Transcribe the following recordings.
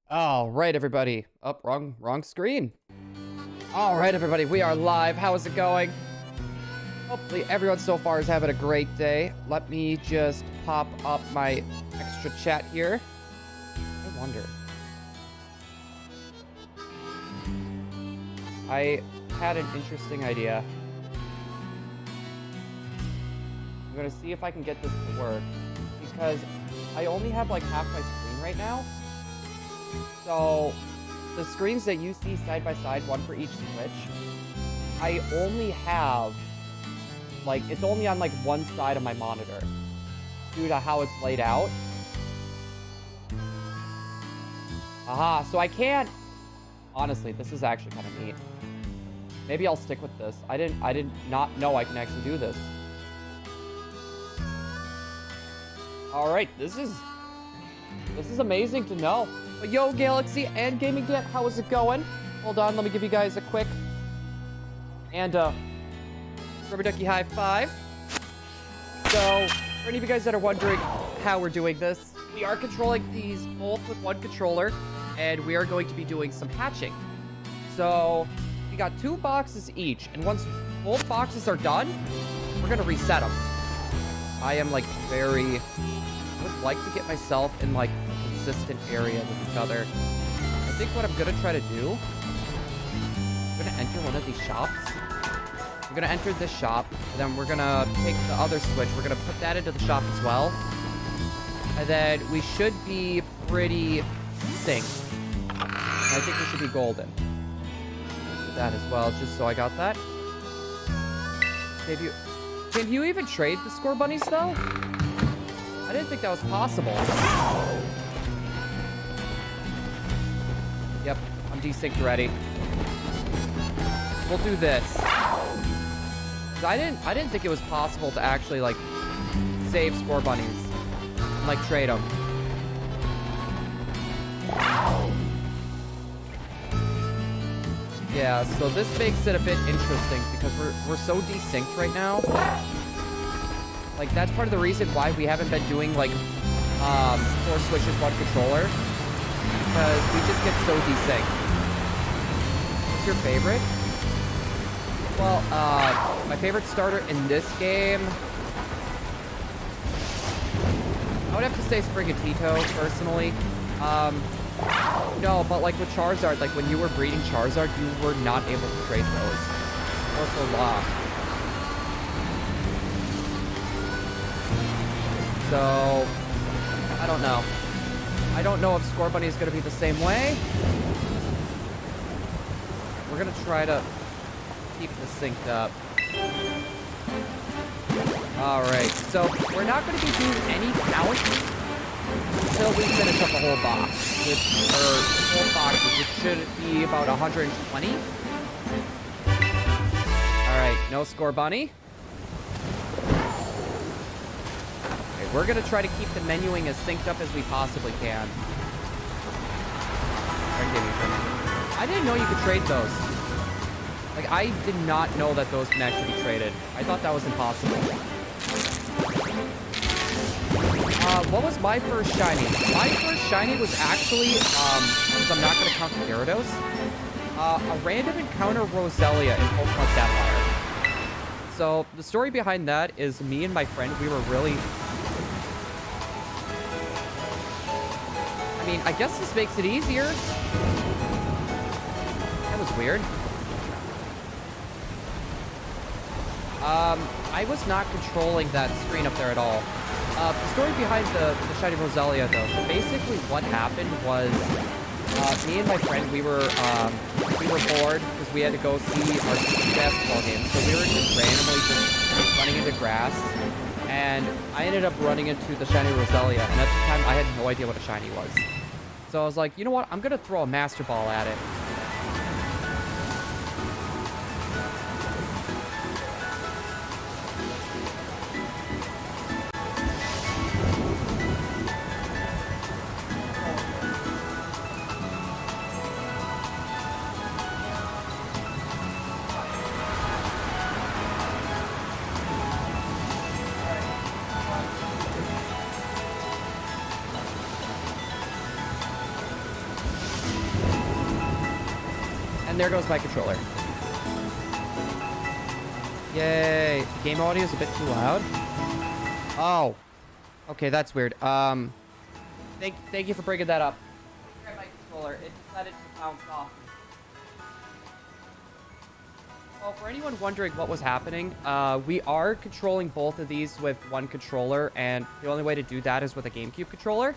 All right, everybody. Up, wrong screen. All right, everybody, we are live. How is it going? Hopefully everyone so far is having a great day. Let me just pop up my extra chat here. I wonder. I had an interesting idea. I'm gonna see if I can get this to work because I only have like half my screen right now. So the screens that you see side by side, one for each switch, I only have like, it's only on like one side of my monitor due to how it's laid out. Aha, so I can't, honestly, this is actually kind of neat. Maybe I'll stick with this. I did not know I can actually do this. All right, this is amazing to know. But yo, Galaxy and Gaming Dan, how is it going? Hold on, let me give you guys a quick and rubber ducky high five. So, for any of you guys that are wondering how we're doing this, we are controlling these both with one controller, and we are going to be doing some hatching. So, we got 2 boxes each, and once both boxes are done, we're gonna reset them. I am like I would like to get myself in like a consistent area with each other. I think what I'm gonna try to do, I'm gonna enter one of these shops. We're gonna enter this shop, and then we're gonna take the other switch. We're gonna put that into the shop as well. And then we should be pretty synced. I think we should be golden. Do that as well, just so I got that. Can you even trade the Scorebunnies though? I didn't think that was possible. Yep, I'm desynced already. We'll do this. I didn't think it was possible to actually like save Scorebunnies and like trade them. Yeah, so this makes it a bit interesting because we're so desynced right now. Like, that's part of the reason why we haven't been doing, like, 4 switches, 1 controller. Because we just get so desynced. What's your favorite? Well, my favorite starter in this game, I would have to say Sprigatito, personally. No, but, like, with Charizard, like, when you were breeding Charizard, you were not able to trade those. Or for locked. So, I don't know. I don't know if Scorebunny is going to be the same way. We're going to try to keep this synced up. Alright, so we're not going to be doing any count until we finish up the whole box. Whole boxes, which should be about 120. Alright, no Scorebunny. We're going to try to keep the menuing as synced up as we possibly can. I didn't know you could trade those. Like, I did not know that those can actually be traded. I thought that was impossible. What was my first shiny? My first shiny was actually, because I'm not going to count the Gyarados, a random encounter Roselia in Pokemon Sapphire. So, the story behind that is me and my friend, we were really... I mean, I guess this makes it easier. That was weird. I was not controlling that screen up there at all. The story behind the shiny Roselia, though. So basically, what happened was me and my friend, we were bored because we had to go see our basketball game. So we were just randomly just running into grass. And I ended up running into the shiny Roselia, and at the time, I had no idea what a shiny was. So I was like, you know what? I'm going to throw a Master Ball at it. And there goes my controller. Yay. Game audio is a bit too loud. Oh. Okay, that's weird. Thank you for bringing that up. Grab my controller. It decided to bounce off. Well, for anyone wondering what was happening, we are controlling both of these with one controller, and the only way to do that is with a GameCube controller.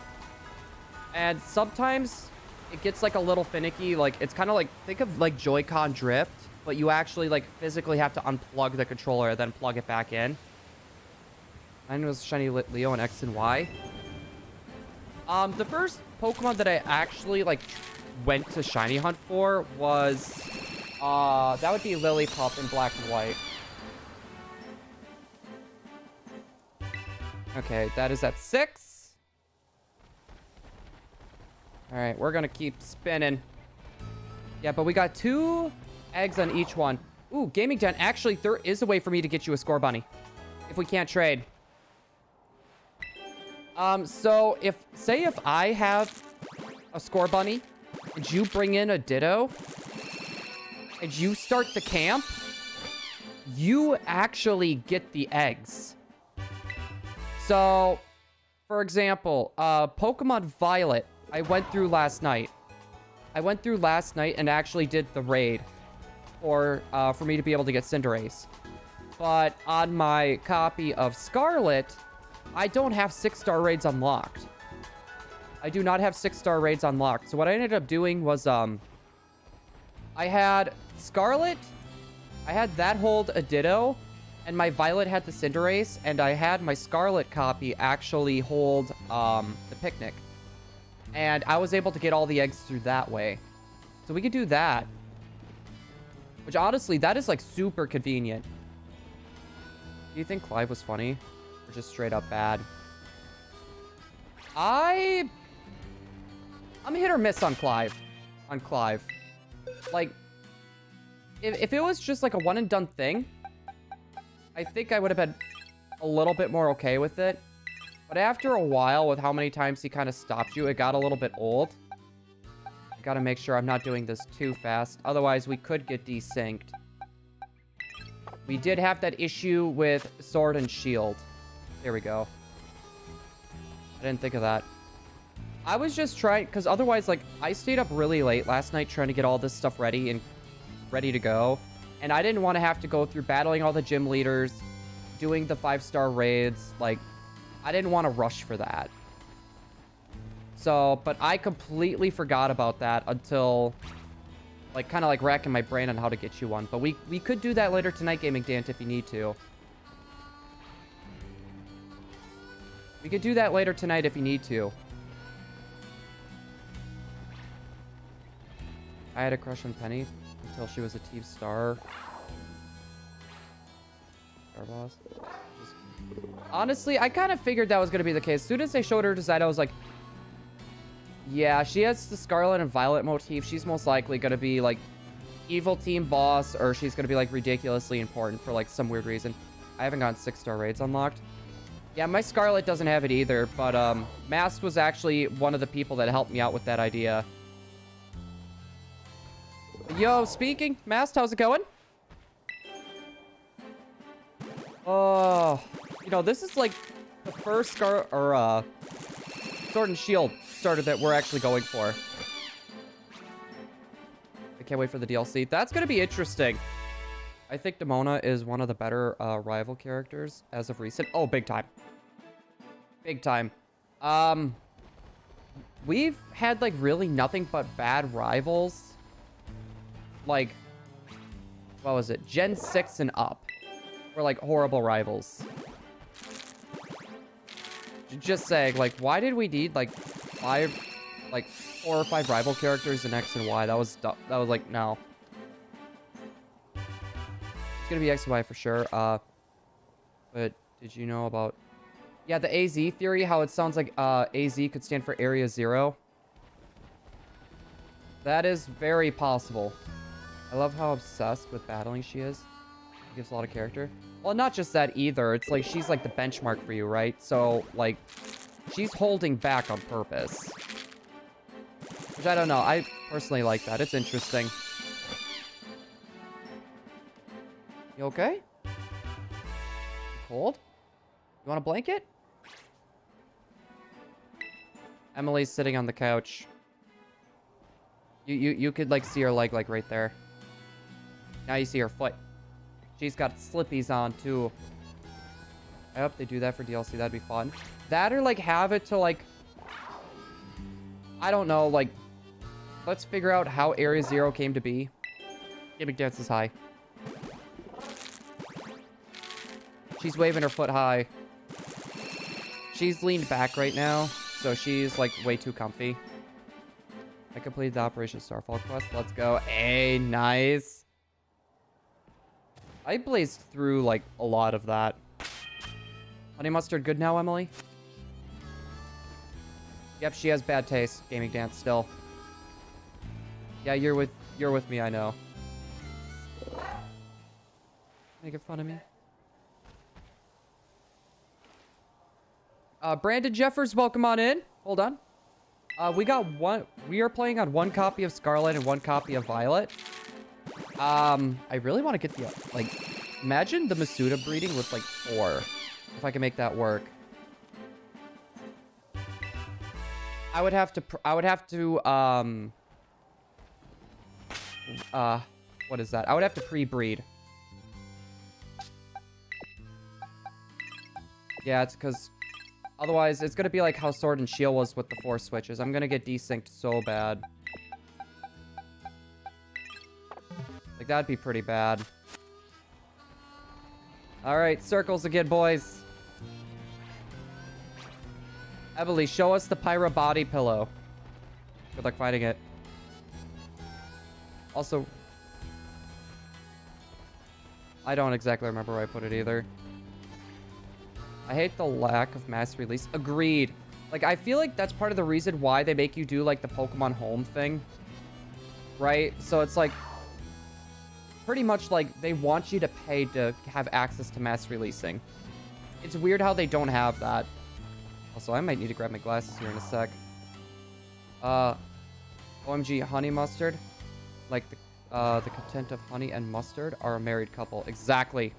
And sometimes it gets like a little finicky. Like, it's kind of like, think of like Joy-Con drift, but you actually like physically have to unplug the controller and then plug it back in. Mine was Shiny Leo and X and Y. The first Pokemon that I actually like went to Shiny Hunt for was that would be Lillipup in Black and White. Okay, that is at 6. All right, we're gonna keep spinning. Yeah, but we got 2 eggs on each one. Ooh, Gaming Den. Actually, there is a way for me to get you a Scorebunny if we can't trade. So if I have a Scorebunny and you bring in a Ditto and you start the camp, you actually get the eggs. So, for example, Pokemon Violet, I went through last night. And actually did the raid for me to be able to get Cinderace. But on my copy of Scarlet, I don't have 6-star raids unlocked. I do not have 6-star raids unlocked. So what I ended up doing was, I had Scarlet, I had that hold a Ditto, and my Violet had the Cinderace, and I had my Scarlet copy actually hold the Picnic. And I was able to get all the eggs through that way. So we could do that. Which honestly, that is like super convenient. Do you think Clive was funny? Or just straight up bad? I'm hit or miss on Clive. Like, if it was just like a one and done thing, I think I would have been a little bit more okay with it. But after a while, with how many times he kind of stopped you, it got a little bit old. I gotta make sure I'm not doing this too fast. Otherwise, we could get desynced. We did have that issue with Sword and Shield. There we go. I didn't think of that. I was just trying, because otherwise, like, I stayed up really late last night trying to get all this stuff ready and ready to go. And I didn't want to have to go through battling all the gym leaders, doing the 5-star raids. Like, I didn't want to rush for that. So, but I completely forgot about that until, like, kind of like racking my brain on how to get you one. But we could do that later tonight, Gaming Dant, if you need to. We could do that later tonight if you need to. I had a crush on Penny until she was a Team Star. Star Boss. Honestly, I kind of figured that was going to be the case. As soon as they showed her design, I was like, yeah, she has the Scarlet and Violet motif. She's most likely going to be, like, evil team boss, or she's going to be, like, ridiculously important for, like, some weird reason. I haven't gotten 6-star raids unlocked. Yeah, my Scarlet doesn't have it either, but, Mast was actually one of the people that helped me out with that idea. Yo, speaking, Mast, how's it going? Oh, you know, this is, like, the first Sword and Shield starter that we're actually going for. I can't wait for the DLC. That's going to be interesting. I think Demona is one of the better rival characters as of recent. Oh, big time. Big time. We've had, like, really nothing but bad rivals. Like, what was it? Gen 6 and up. Were, like, horrible rivals. Just saying, like, why did we need, like, 4 or 5 rival characters in X and Y? That was like, no. It's gonna be X and Y for sure. But did you know about... Yeah, the AZ theory, how it sounds like AZ could stand for Area Zero. That is very possible. I love how obsessed with battling she is. It gives a lot of character. Well, not just that either. It's like she's like the benchmark for you, right? So, like, she's holding back on purpose. Which I don't know. I personally like that. It's interesting. You okay? You cold? You want a blanket? Emily's sitting on the couch. You could like see her leg like right there. Now you see her foot. She's got slippies on too. I hope they do that for DLC. That'd be fun. That or like have it to like, I don't know, like, let's figure out how Area Zero came to be. Gaming Dance is high. She's waving her foot high. She's leaned back right now, so she's like way too comfy. I completed the Operation Starfall quest. Let's go. Hey, nice. I blazed through like a lot of that. Honey mustard good now, Emily? Yep, she has bad taste. Gaming Dance still. Yeah, you're with me, I know. Making fun of me. Brandon Jeffers, welcome on in. Hold on. We are playing on 1 copy of Scarlet and 1 copy of Violet. I really want to get the, like, imagine the Masuda breeding with, like, 4. If I can make that work. I would have to, what is that? I would have to pre-breed. Yeah, it's because otherwise it's going to be like how Sword and Shield was with the 4 switches. I'm going to get desynced so bad. Like, that'd be pretty bad. Alright, circles again, boys. Emily, show us the Pyra body pillow. Good luck finding it. Also, I don't exactly remember where I put it either. I hate the lack of mass release. Agreed. Like, I feel like that's part of the reason why they make you do, like, the Pokemon Home thing. Right? So it's like, pretty much, like, they want you to pay to have access to mass releasing. It's weird how they don't have that. Also, I might need to grab my glasses here in a sec. OMG, honey mustard. Like, the content of honey and mustard are a married couple. Exactly.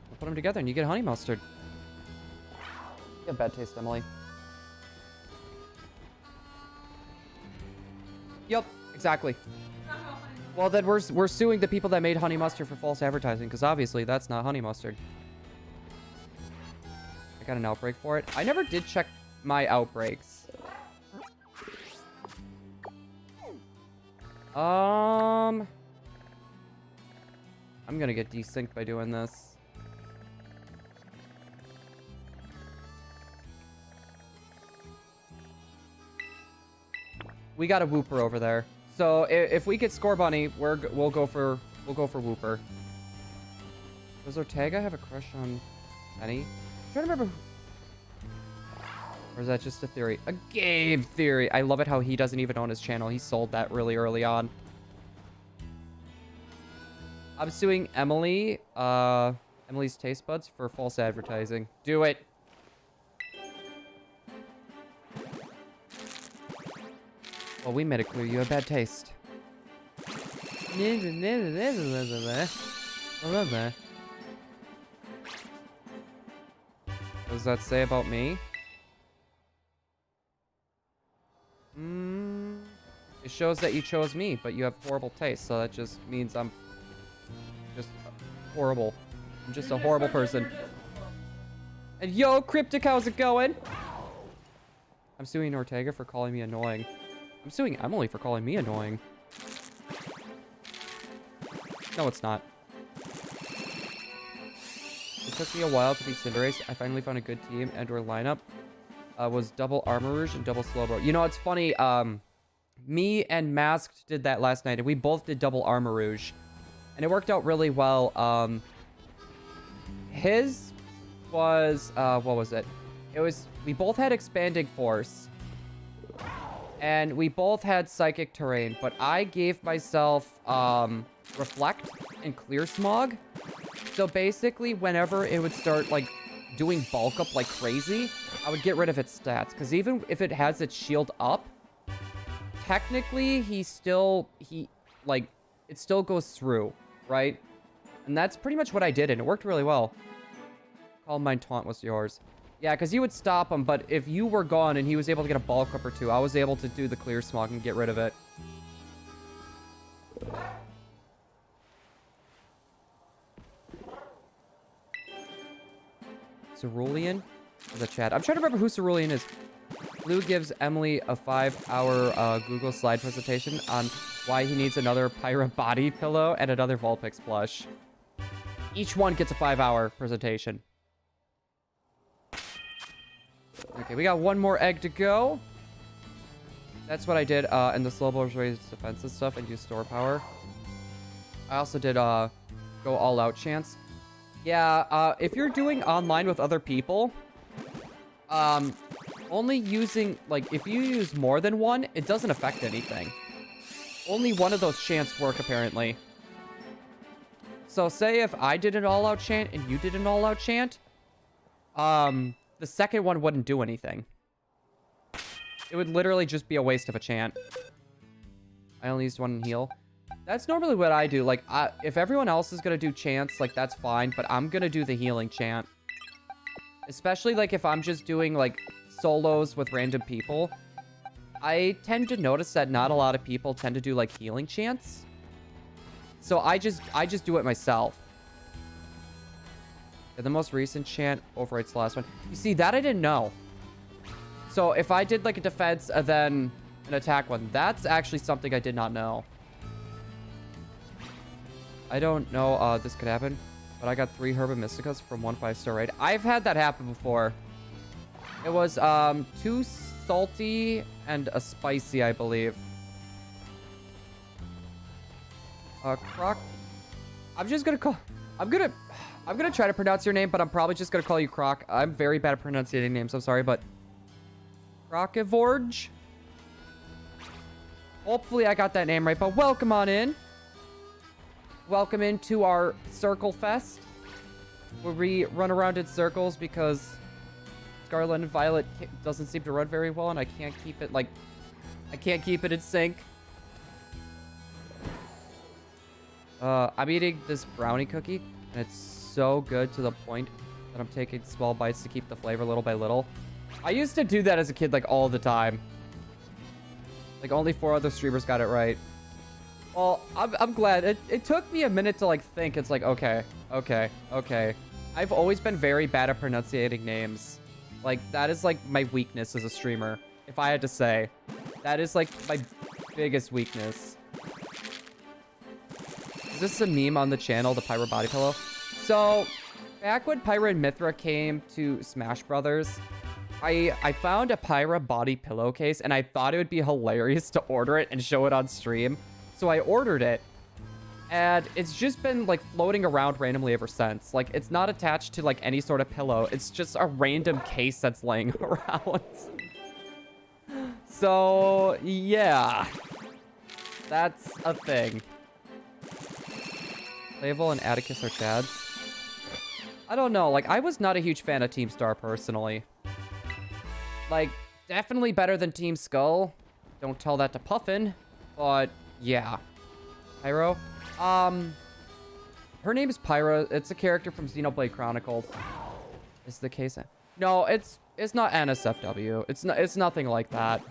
We'll put them together and you get honey mustard. You have bad taste, Emily. Yep, exactly. Well, then we're suing the people that made honey mustard for false advertising, because obviously that's not honey mustard. I got an outbreak for it. I never did check my outbreaks. I'm gonna get desynced by doing this. We got a Wooper over there. So if we get Scorebunny, we'll go for Wooper. Does Ortega have a crush on Penny? I'm trying to remember. Or is that just a theory? A game theory. I love it how he doesn't even own his channel. He sold that really early on. I'm suing Emily, Emily's Taste Buds for false advertising. Do it. Well, we made it clear you have bad taste. What does that say about me? It shows that you chose me, but you have horrible taste, so that just means I'm just horrible. I'm just a horrible person. And yo, Cryptic, how's it going? I'm suing Ortega for calling me annoying. I'm suing Emily for calling me annoying. No, it's not. It took me a while to beat Cinderace. I finally found a good team and or lineup. Was double Armor Rouge and double Slowbro. You know, it's funny. Me and Masked did that last night, and we both did double Armor Rouge. And it worked out really well. His was, what was it? It was, we both had Expanding Force. And we both had Psychic Terrain, but I gave myself, Reflect and Clear Smog. So basically, whenever it would start, like, doing bulk up like crazy, I would get rid of its stats. Because even if it has its shield up, technically, it still goes through, right? And that's pretty much what I did, and it worked really well. Calm Mind Taunt was yours. Yeah, because you would stop him, but if you were gone and he was able to get a ball clip or two, I was able to do the clear smog and get rid of it. Cerulean? The chat. I'm trying to remember who Cerulean is. Blue gives Emily a 5-hour Google slide presentation on why he needs another Pyra body pillow and another Vulpix plush. Each one gets a 5-hour presentation. Okay, we got one more egg to go. That's what I did in the slow bowlers raise defense and stuff and use store power. I also did go all out chance. Yeah, if you're doing online with other people, only using, like, if you use more than one, it doesn't affect anything. Only one of those chants work, apparently. So, say if I did an all-out chant and you did an all-out chant, the second one wouldn't do anything. It would literally just be a waste of a chant. I only used one in heal. That's normally what I do. Like, if everyone else is gonna do chants, like, that's fine, but I'm gonna do the healing chant. Especially, like, if I'm just doing, like, solos with random people. I tend to notice that not a lot of people tend to do, like, healing chants. So I just do it myself. Yeah, the most recent chant overwrites the last one. You see, that I didn't know. So if I did, like, a defense and then an attack one, that's actually something I did not know. I don't know this could happen, but I got 3 Herba Mysticas from 1 5-star raid. I've had that happen before. It was 2 salty and a spicy, I believe. Croc. I'm just gonna call. I'm gonna try to pronounce your name, but I'm probably just gonna call you Croc. I'm very bad at pronouncing names. I'm sorry, but Crocavorge. Hopefully, I got that name right. But welcome on in. Welcome into our Circle Fest, where we run around in circles because Scarlet and Violet doesn't seem to run very well, and I can't keep it, like, I can't keep it in sync. I'm eating this brownie cookie, and it's so good to the point that I'm taking small bites to keep the flavor little by little. I used to do that as a kid, like, all the time. Like, only 4 other streamers got it right. Well, I'm glad. It took me a minute to, like, think. It's like, okay. I've always been very bad at pronouncing names. Like, that is, like, my weakness as a streamer. If I had to say. That is, like, my biggest weakness. Is this a meme on the channel, the Pyra body pillow? So, back when Pyra and Mithra came to Smash Brothers, I found a Pyra body pillowcase, and I thought it would be hilarious to order it and show it on stream. So I ordered it, and it's just been, like, floating around randomly ever since. Like, it's not attached to, like, any sort of pillow. It's just a random case that's laying around. So, yeah. That's a thing. Flavel and Atticus are chads. I don't know. Like, I was not a huge fan of Team Star, personally. Like, definitely better than Team Skull. Don't tell that to Puffin. But, yeah. Pyro. Her name is Pyra. It's a character from Xenoblade Chronicles. Is the case? No, it's not NSFW. It's nothing like that.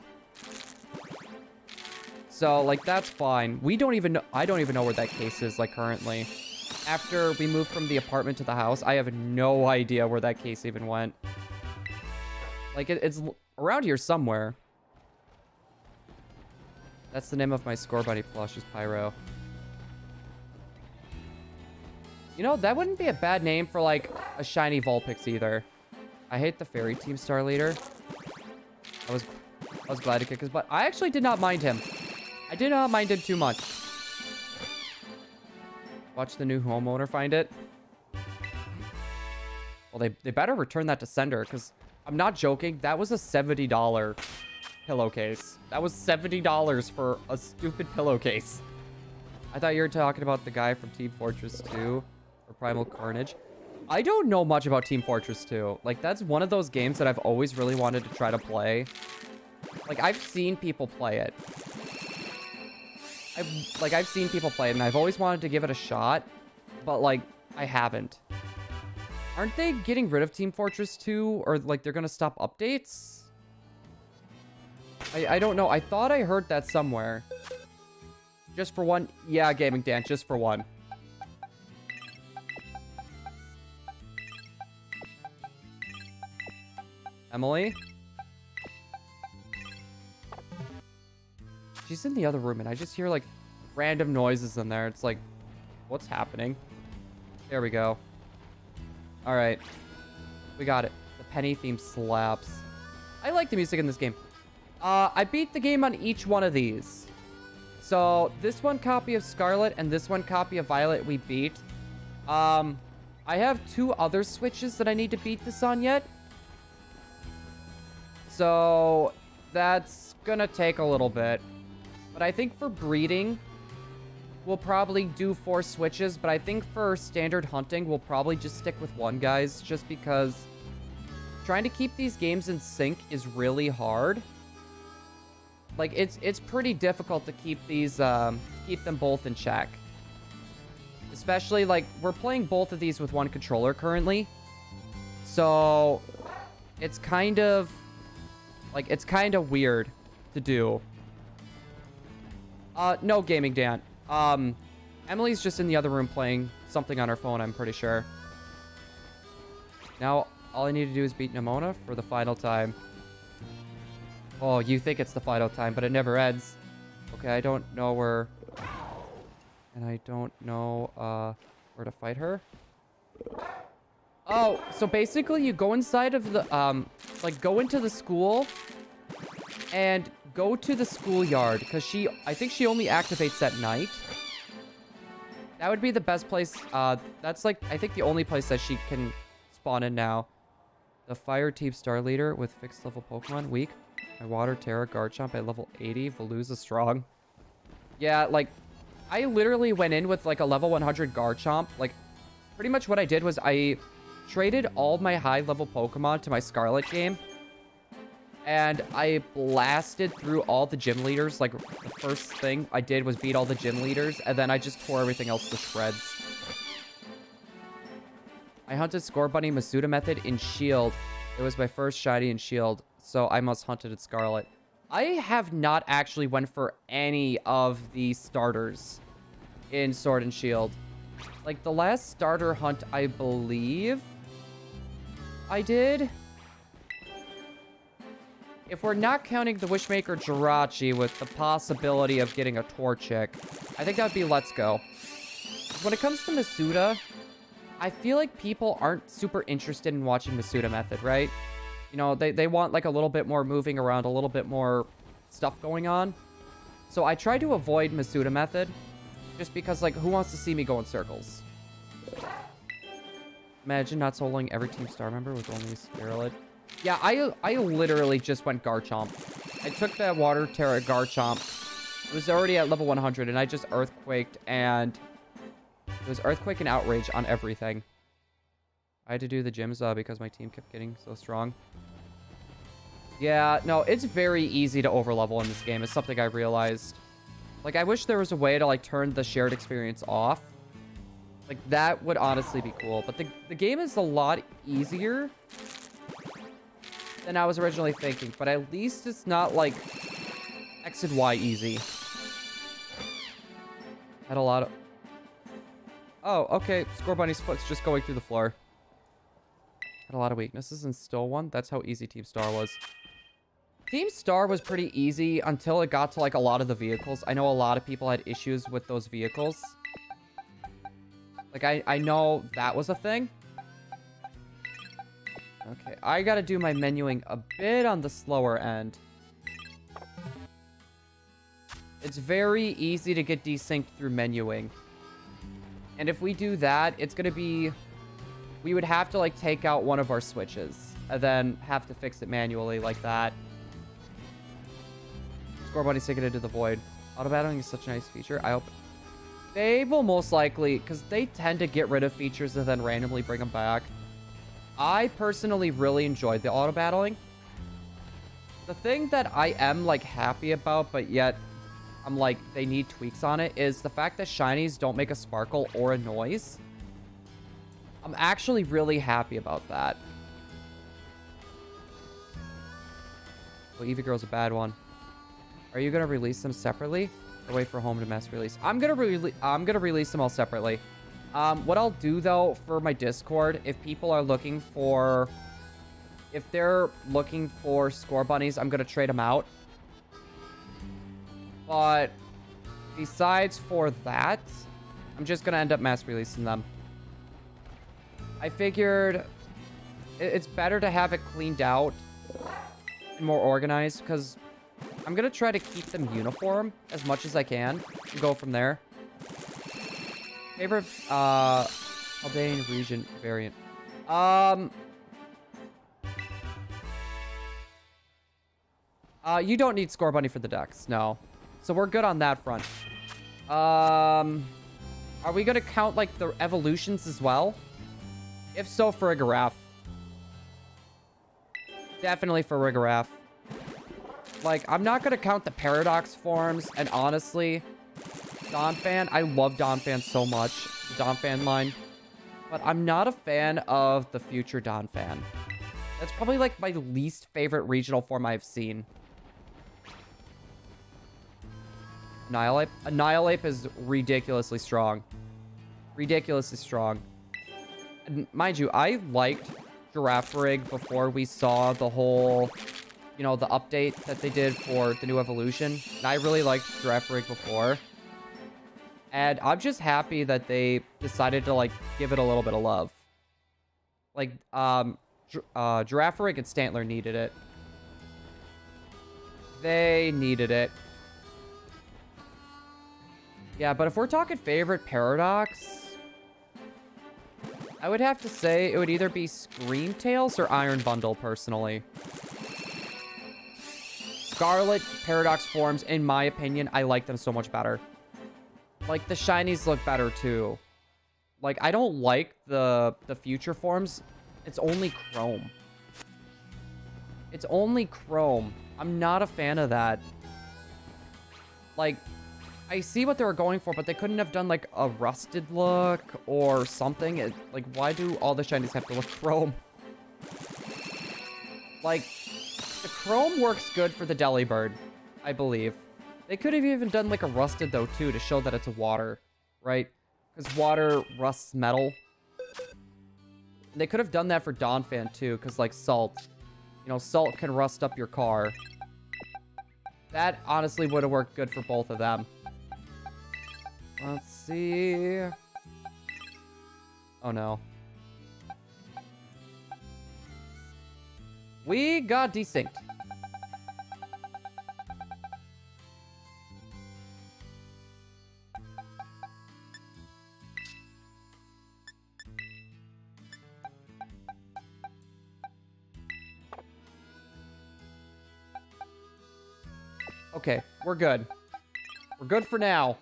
So, like, that's fine. We don't even know. I don't even know where that case is, like, currently. After we moved from the apartment to the house, I have no idea where that case even went. Like, it's around here somewhere. That's the name of my Scorebunny plush, is Pyro. You know, that wouldn't be a bad name for, like, a shiny Vulpix either. I hate the fairy team star leader. I was glad to kick his butt. I actually did not mind him. I did not mind him too much. Watch the new homeowner find it. Well, they better return that to sender, because I'm not joking. That was a $70 pillowcase. That was $70 for a stupid pillowcase. I thought you were talking about the guy from Team Fortress 2 or Primal Carnage. I don't know much about Team Fortress 2. Like, that's one of those games that I've always really wanted to try to play. Like, I've seen people play it. I've seen people play it, and I've always wanted to give it a shot, but, like, I haven't. Aren't they getting rid of Team Fortress 2? Or, like, they're gonna stop updates? I don't know. I thought I heard that somewhere. Just for one. Yeah, Gaming Dan, just for one. Emily? She's in the other room, and I just hear, like, random noises in there. It's like, what's happening? There we go. All right. We got it. The Penny theme slaps. I like the music in this game. I beat the game on each one of these. So, this one copy of Scarlet and this one copy of Violet we beat. I have 2 other Switches that I need to beat this on yet. So, that's gonna take a little bit. But I think for breeding, we'll probably do 4 Switches. But I think for standard hunting, we'll probably just stick with 1, guys. Just because trying to keep these games in sync is really hard. Like, it's pretty difficult to keep these, keep them both in check. Especially, like, we're playing both of these with 1 controller currently. So, it's kind of, like, it's kind of weird to do. No, Gaming Dan. Emily's just in the other room playing something on her phone, I'm pretty sure. Now, all I need to do is beat Nimona for the final time. Oh, you think it's the final time, but it never ends. Okay, I don't know where... And I don't know, where to fight her. Oh, so basically you go inside of the, like, go into the school and go to the schoolyard, because I think she only activates at night. That would be the best place. That's, like, I think the only place that she can spawn in now. The Fire Team Star Leader with fixed level Pokemon. Weak. My Water Terra Garchomp at level 80. Veluza Strong. Yeah, like, I literally went in with, like, a level 100 Garchomp. Like, pretty much what I did was I traded all my high-level Pokemon to my Scarlet game. And I blasted through all the gym leaders. Like, the first thing I did was beat all the gym leaders. And then I just tore everything else to shreds. I hunted Scorebunny Masuda method in Shield. It was my first shiny in Shield. So I must hunt it at Scarlet. I have not actually went for any of the starters in Sword and Shield. Like, the last starter hunt, I believe I did. If we're not counting the Wishmaker Jirachi with the possibility of getting a Torchic, I think that would be Let's Go. When it comes to Masuda, I feel like people aren't super interested in watching Masuda method, right? You know, they want, like, a little bit more moving around, a little bit more stuff going on. So I try to avoid Masuda method, just because, like, who wants to see me go in circles? Imagine not soloing every Team Star member with only Scarlet. Yeah, I literally just went Garchomp. I took that Water Terra Garchomp. It was already at level 100, and I just Earthquaked, and it was Earthquake and Outrage on everything. I had to do the gyms because my team kept getting so strong. Yeah, no, it's very easy to overlevel in this game. It's something I realized. Like, I wish there was a way to, like, turn the shared experience off. Like, that would honestly be cool. But the game is a lot easier than I was originally thinking. But at least it's not, like, X and Y easy. Had a lot of... Oh, okay. Scorebunny's foot's just going through the floor. Had a lot of weaknesses and still won. That's how easy Team Star was. Team Star was pretty easy until it got to, like, a lot of the vehicles. I know a lot of people had issues with those vehicles. Like, I know that was a thing. Okay, I gotta do my menuing a bit on the slower end. It's very easy to get desynced through menuing. And if we do that, it's gonna be... We would have to, like, take out one of our switches. And then have to fix it manually like that. Scorebunny's taking it to the void. Auto-battling is such a nice feature. I hope... They will most likely... Because they tend to get rid of features and then randomly bring them back. I personally really enjoyed the auto-battling. The thing that I am, like, happy about, but yet I'm like, they need tweaks on it, is the fact that shinies don't make a sparkle or a noise. I'm actually really happy about that. Well, Eevee Girl's a bad one. Are you gonna release them separately, or wait for home to mass release? I'm gonna release them all separately. What I'll do though for my Discord, if people are looking for, if they're looking for Scorebunnies, I'm gonna trade them out. But besides for that, I'm just gonna end up mass releasing them. I figured it's better to have it cleaned out and more organized, because I'm gonna try to keep them uniform as much as I can and go from there. Favorite Albanian region variant. You don't need Scorebunny for the decks, no. So we're good on that front. Are we gonna count like the evolutions as well? If so, for Farigiraf. Definitely for Farigiraf. Like, I'm not gonna count the Paradox forms, and honestly, Donphan, I love Donphan so much, the Donphan line, but I'm not a fan of the future Donphan. That's probably like my least favorite regional form I've seen. Annihilate? Annihilate is ridiculously strong. Ridiculously strong. And mind you, I liked Girafarig before we saw the whole, you know, the update that they did for the new evolution. And I really liked Girafarig before. And I'm just happy that they decided to, like, give it a little bit of love. Like, Girafarig and Stantler needed it. They needed it. Yeah, but if we're talking favorite Paradox, I would have to say it would either be Screamtails or Iron Bundle, personally. Scarlet Paradox forms, in my opinion, I like them so much better. Like, the shinies look better, too. Like, I don't like the future forms. It's only Chrome. It's only Chrome. I'm not a fan of that. Like, I see what they were going for, but they couldn't have done, like, a rusted look or something. Like, why do all the shinies have to look Chrome? Like, the Chrome works good for the Delibird, I believe. They could have even done, like, a rusted, though, too, to show that it's a water, right? Because water rusts metal. And they could have done that for Donphan, too, because, like, salt. You know, salt can rust up your car. That, honestly, would have worked good for both of them. Let's see. Oh, no. We got desynced. Okay, we're good. We're good for now.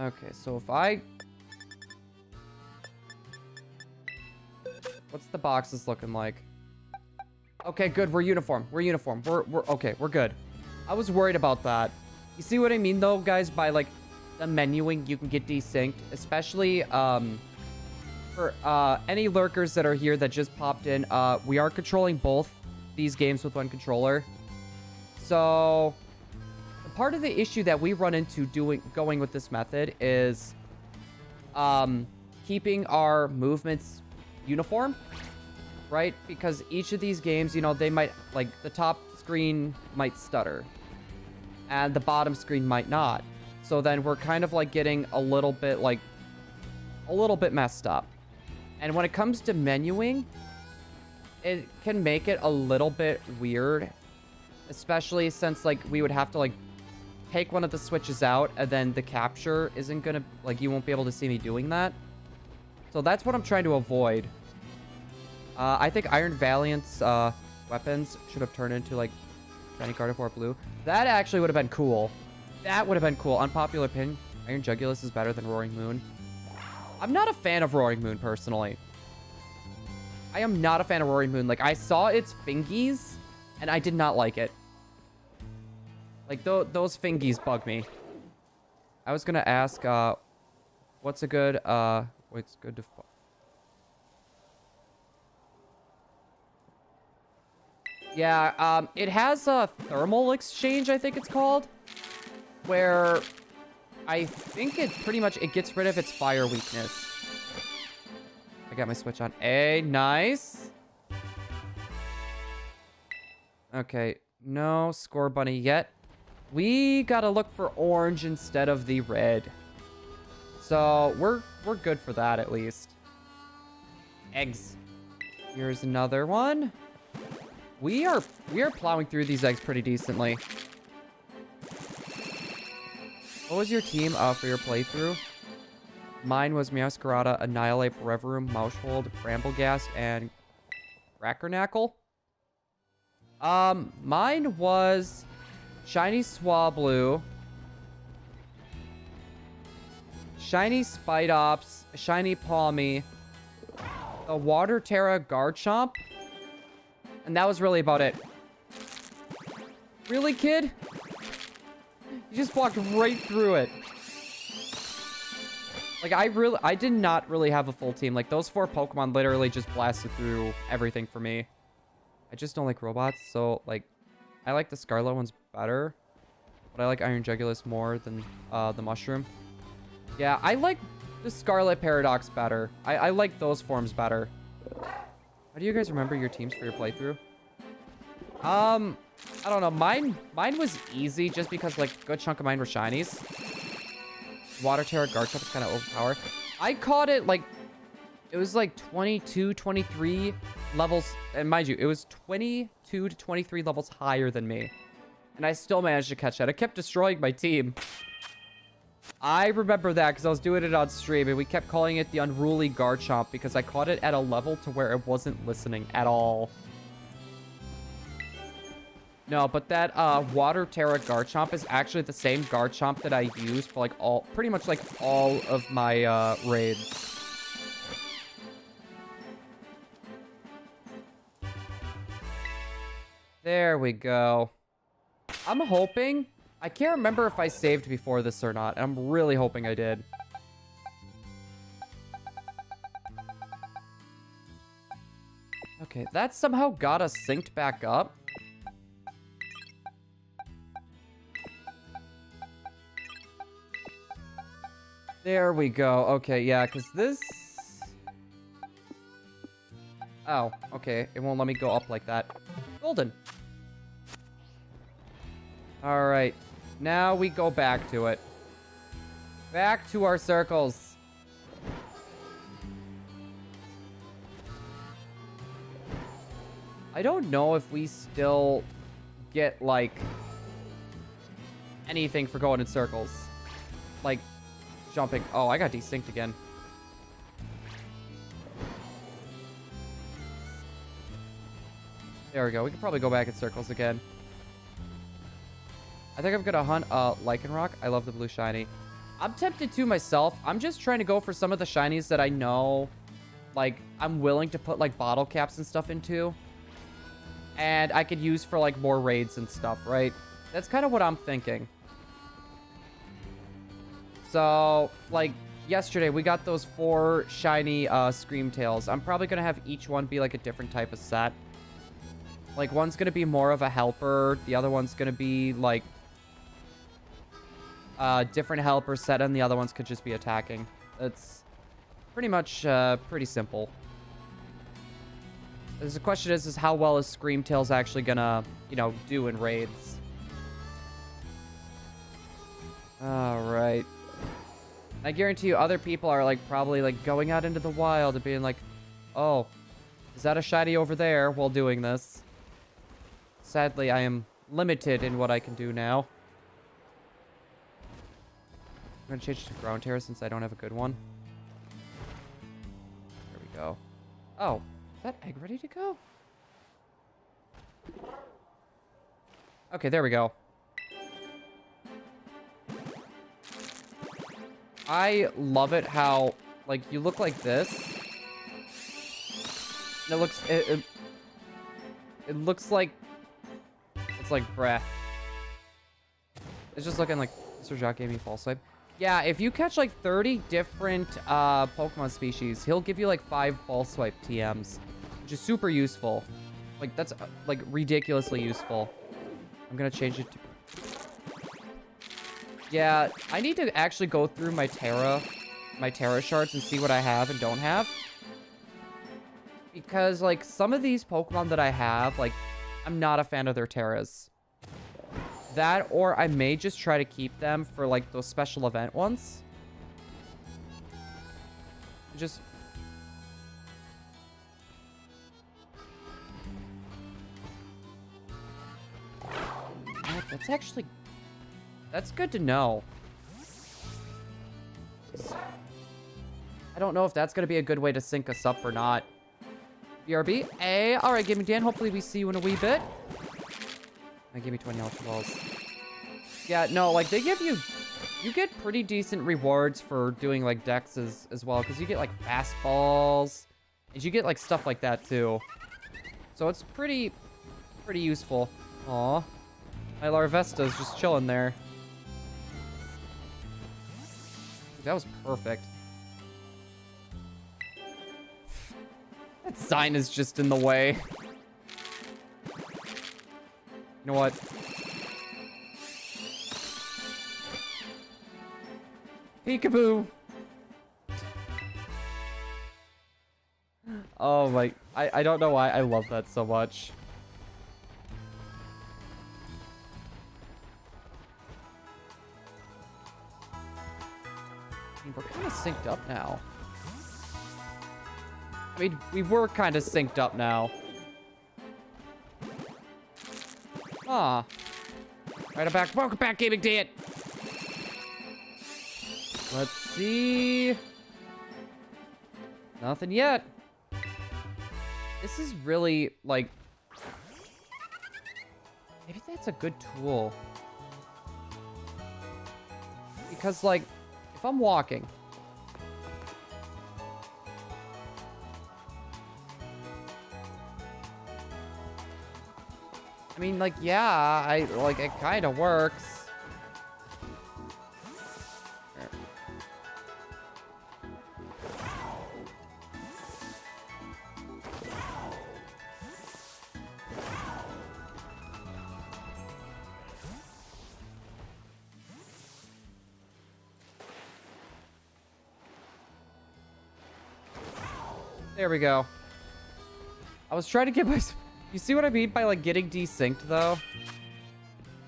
Okay, so if I... What's the boxes looking like? Okay, good. We're uniform. We're uniform. We're okay. We're good. I was worried about that. You see what I mean, though, guys? By, like, the menuing, you can get desynced. Especially, for, any lurkers that are here that just popped in. We are controlling both these games with one controller. So... part of the issue that we run into going with this method is keeping our movements uniform, right? Because each of these games, you know, they might, like, the top screen might stutter and the bottom screen might not. So then we're kind of like getting a little bit messed up. And when it comes to menuing, it can make it a little bit weird, especially since, like, we would have to, like, take one of the switches out, and then the capture isn't gonna, like, you won't be able to see me doing that. So that's what I'm trying to avoid. I think Iron Valiant's weapons should have turned into, like, shiny Gardevoir Blue. That actually would have been cool. That would have been cool. Unpopular Iron Jugulus is better than Roaring Moon. I'm not a fan of Roaring Moon, personally. I am not a fan of Roaring Moon. Like, I saw its fingies, and I did not like it. Like, those fingies bug me. I was gonna ask, what's a good, what's good to... Yeah, it has a thermal exchange, I think it's called, where I think it pretty much, it gets rid of its fire weakness. I got my switch on A. Nice. Okay, no Scorebunny yet. We gotta look for orange instead of the red. So we're good for that at least. Eggs. Here's another one. We are plowing through these eggs pretty decently. What was your team for your playthrough? Mine was Meowscarada, Annihilate, Reverum, Mousehold, Bramblegast, and Crackernackle. Mine was Shiny Swablu, Shiny Spidops, Shiny Palmy, the Water Terra Garchomp, and that was really about it. Really, kid? You just walked right through it. Like, I did not really have a full team. Like, those 4 Pokemon literally just blasted through everything for me. I just don't like robots, so, like, I like the Scarlet ones better. But I like Iron Jugulus more than the Mushroom. Yeah, I like the Scarlet Paradox better. I like those forms better. How do you guys remember your teams for your playthrough? I don't know. Mine was easy just because, like, a good chunk of mine were shinies. Water Terra Garchomp is kind of overpowered. I caught it, like, it was like 22, 23 levels. And mind you, it was 22 to 23 levels higher than me. And I still managed to catch that. It kept destroying my team. I remember that because I was doing it on stream. And we kept calling it the Unruly Garchomp because I caught it at a level to where it wasn't listening at all. No, but that Water Terra Garchomp is actually the same Garchomp that I use for like pretty much like all of my raids. There we go. I'm hoping, I can't remember if I saved before this or not. I'm really hoping I did. Okay, that somehow got us synced back up. There we go. Okay, yeah, because this... Oh, okay. It won't let me go up like that. Golden. Alright. Now we go back to it. Back to our circles. I don't know if we still get, like, anything for going in circles. Like... Jumping. Oh, I got desynced again. There we go. We can probably go back in circles again. I think I'm gonna hunt Lycanroc. I love the blue shiny. I'm tempted to myself. I'm just trying to go for some of the shinies that I know, like, I'm willing to put, like, bottle caps and stuff into. And I could use for, like, more raids and stuff, right? That's kind of what I'm thinking. So, like, yesterday, we got those 4 shiny Screamtails. I'm probably going to have each one be, like, a different type of set. Like, one's going to be more of a helper. The other one's going to be, like, a different helper set, and the other ones could just be attacking. It's pretty much pretty simple. The question is how well is Screamtails actually going to, you know, do in raids? All right. I guarantee you other people are, like, probably, like, going out into the wild and being like, oh, is that a shiny over there while doing this? Sadly, I am limited in what I can do now. I'm going to change it to Ground Terror since I don't have a good one. There we go. Oh, is that egg ready to go? Okay, there we go. I love it how, like, you look like this. And it looks, it looks like, it's like breath. It's just looking like Mr. Jacques gave me false swipe. Yeah, if you catch like 30 different Pokemon species, he'll give you like 5 false swipe TMs, which is super useful. Like, that's like ridiculously useful. I'm gonna change it to... Yeah, I need to actually go through my Terra shards and see what I have and don't have. Because, like, some of these Pokemon that I have, like, I'm not a fan of their Terras. That, or I may just try to keep them for, like, those special event ones. Just... That's actually... That's good to know. I don't know if that's going to be a good way to sync us up or not. BRB. Hey. All right, Gaming Dan. Hopefully we see you in a wee bit. Give me 20 Ultra Balls. Yeah, no, like, they give you... You get pretty decent rewards for doing, like, dexes as well. Because you get, like, fastballs. And you get, like, stuff like that, too. So it's pretty useful. Aw. My Larvesta's just chilling there. That was perfect. That sign is just in the way. You know what? Peekaboo! Oh my... I don't know why I love that so much. We're kind of synced up now. I mean, we were kind of synced up now. Ah. Right back. Welcome back, Gaming Dan. Let's see. Nothing yet. This is really, like... Maybe that's a good tool. Because, like... If I'm walking. I mean, like, yeah, it kind of works. There we go. I was trying to get my... You see what I mean by, like, getting desynced, though?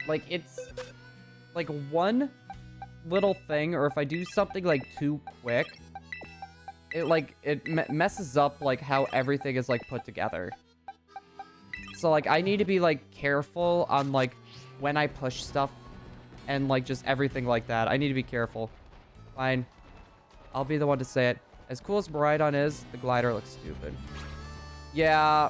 Like, it's... Like, one little thing, or if I do something, like, too quick, it, like, messes up, like, how everything is, like, put together. So, like, I need to be, like, careful on, like, when I push stuff and, like, just everything like that. I need to be careful. Fine. I'll be the one to say it. As cool as Miraidon is, the glider looks stupid. Yeah.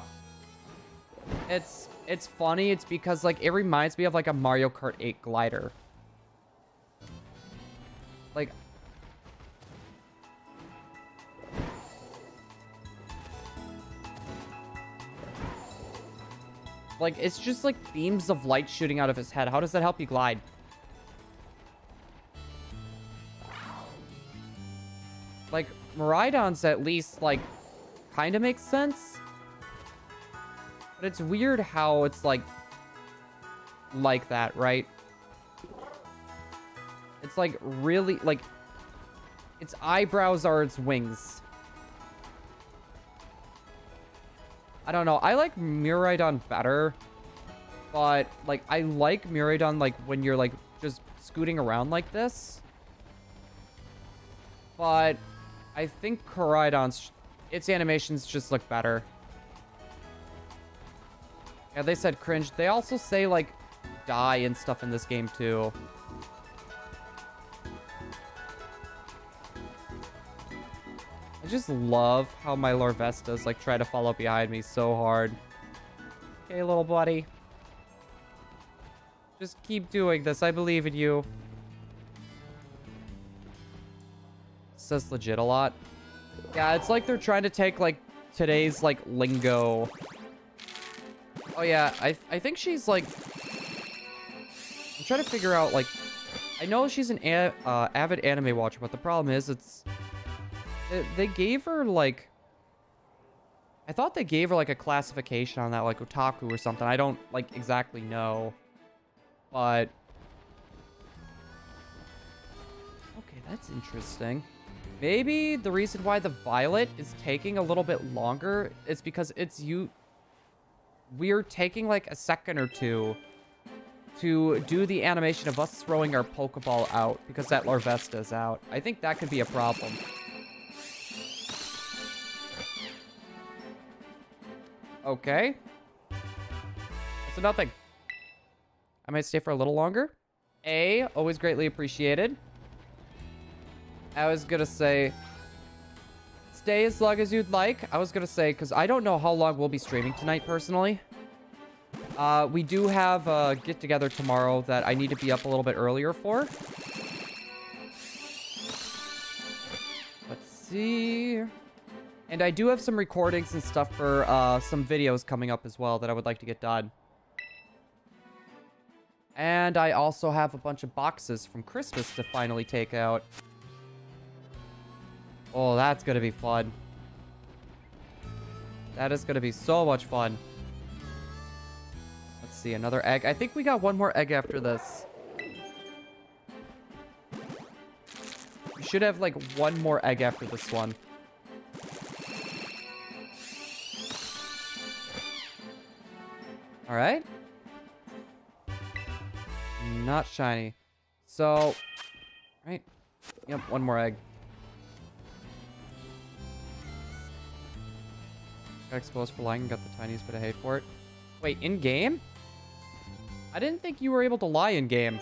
It's funny. It's because, like, it reminds me of, like, a Mario Kart 8 glider. Like... Like, it's just, like, beams of light shooting out of his head. How does that help you glide? Like, Miraidon's at least, like, kind of makes sense. But it's weird how it's, like that, right? It's, like, really, like, its eyebrows are its wings. I don't know. I like Miraidon better. But, like, I like Miraidon, like, when you're, like, just scooting around like this. But... I think Koraidon's... Its animations just look better. Yeah, they said cringe. They also say, like, die and stuff in this game, too. I just love how my Larvestas, like, try to follow behind me so hard. Okay, little buddy. Just keep doing this. I believe in you. says legit a lot. Yeah, it's like they're trying to take, like, today's, like, lingo. Oh, yeah, I think she's, like... I'm trying to figure out, like... I know she's an avid anime watcher, but the problem is they gave her, like... I thought they gave her, like, a classification on that, like, otaku or something. I don't, like, exactly know. But... Okay, that's interesting. Maybe the reason why the Violet is taking a little bit longer is because we're taking, like, a second or two to do the animation of us throwing our Pokeball out because that Larvesta is out. I think that could be a problem. Okay. So nothing. I might stay for a little longer. Always greatly appreciated. I was gonna say, stay as long as you'd like. I was gonna say, because I don't know how long we'll be streaming tonight, personally. We do have a get-together tomorrow that I need to be up a little bit earlier for. Let's see. And I do have some recordings and stuff for some videos coming up as well that I would like to get done. And I also have a bunch of boxes from Christmas to finally take out. Oh, that's gonna be fun. That is gonna be so much fun. Let's see, another egg. I think we got one more egg after this. We should have, like, one more egg after this one. Alright. Not shiny. So, right. Yep, one more egg. Got exposed for lying and got the tiniest bit of hate for it. Wait, in-game? I didn't think you were able to lie in-game.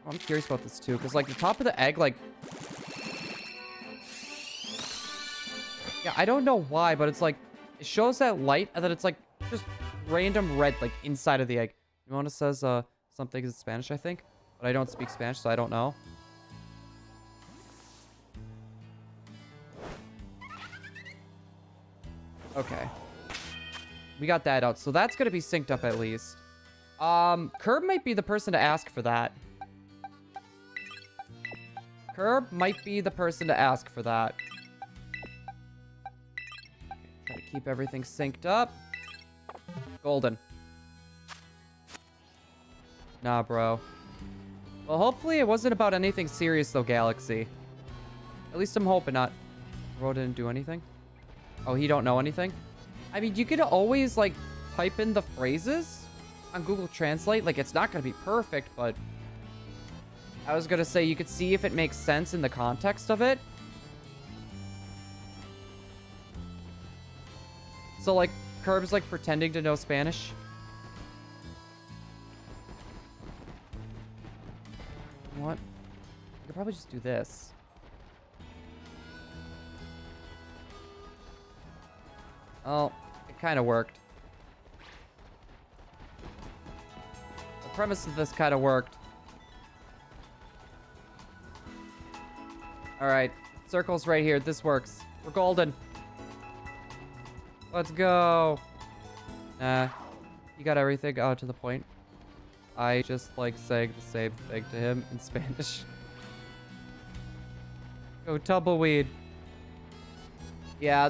I'm curious about this too, because, like, the top of the egg, like... Yeah, I don't know why, but it's like... It shows that light, and then it's, like, just random red, like, inside of the egg. Ramona says, something in Spanish, I think. But I don't speak Spanish, so I don't know. Okay. We got that out. So that's going to be synced up at least. Curb might be the person to ask for that. Curb might be the person to ask for that. Try to keep everything synced up. Golden. Nah, bro. Well, hopefully it wasn't about anything serious, though, Galaxy. At least I'm hoping not. Bro didn't do anything? Oh, he don't know anything? I mean, you could always, like, type in the phrases on Google Translate. Like, it's not going to be perfect, but... I was going to say you could see if it makes sense in the context of it. So, like, Curb's, like, pretending to know Spanish. What? I could probably just do this. Oh, it kind of worked. The premise of this kind of worked. Alright, circle's right here. This works. We're golden. Let's go. Nah, you got everything to the point. I just like saying the same thing to him in Spanish. Go tumbleweed. Yeah,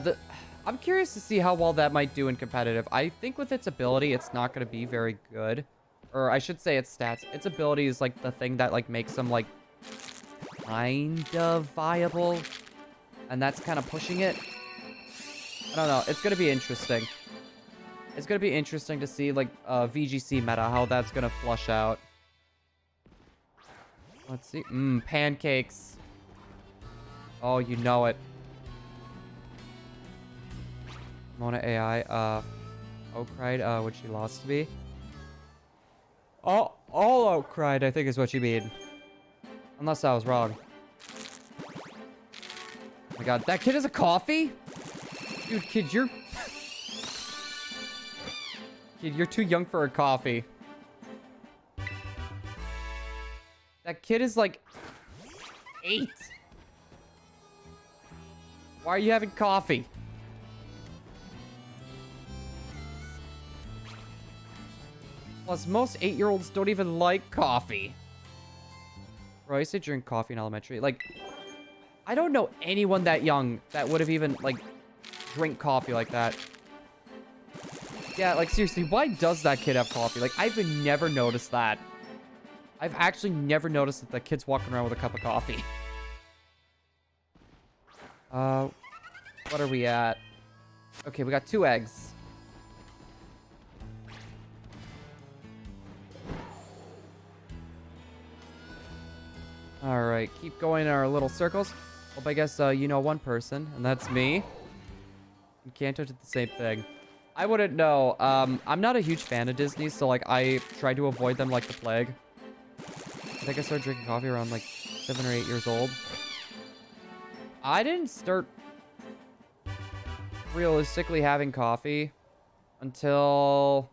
I'm curious to see how well that might do in competitive. I think with its ability, it's not going to be very good. Or I should say its stats. Its ability is like the thing that like makes them like kind of viable. And that's kind of pushing it. I don't know. It's going to be interesting. It's going to be interesting to see like VGC meta, how that's going to flush out. Let's see. Pancakes. Oh, you know it. Mona AI, Oak cried, when she lost to me. All Oak cried, I think is what you mean. Unless I was wrong. Oh my god, that kid is a coffee? Dude, kid, you're... Kid, you're too young for a coffee. That kid is like 8. Why are you having coffee? Plus, most 8-year-olds don't even like coffee. Bro, I used to drink coffee in elementary. Like, I don't know anyone that young that would have even, like, drink coffee like that. Yeah, like, seriously, why does that kid have coffee? Like, I've never noticed that. I've actually never noticed that the kid's walking around with a cup of coffee. What are we at? Okay, we got 2 eggs. Alright, keep going in our little circles. Well, I guess, you know one person, and that's me. And Kanto did the same thing. I wouldn't know. I'm not a huge fan of Disney, so, like, I try to avoid them like the plague. I think I started drinking coffee around, like, 7 or 8 years old. I didn't start realistically having coffee until...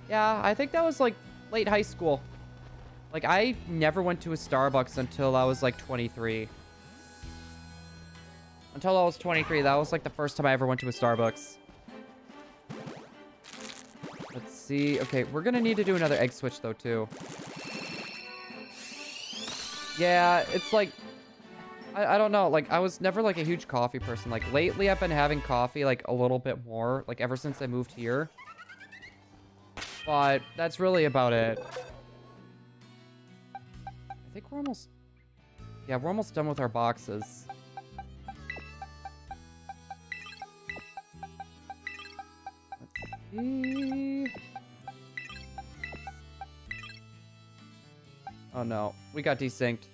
Yeah, I think that was, like, late high school. Like, I never went to a Starbucks until I was, like, 23. Until I was 23, that was, like, the first time I ever went to a Starbucks. Let's see. Okay, we're gonna need to do another egg switch, though, too. Yeah, it's, like... I don't know. Like, I was never, like, a huge coffee person. Like, lately, I've been having coffee, like, a little bit more. Like, ever since I moved here. But that's really about it. I think we're almost... Yeah, we're almost done with our boxes. Let's see... Oh no, we got desynced.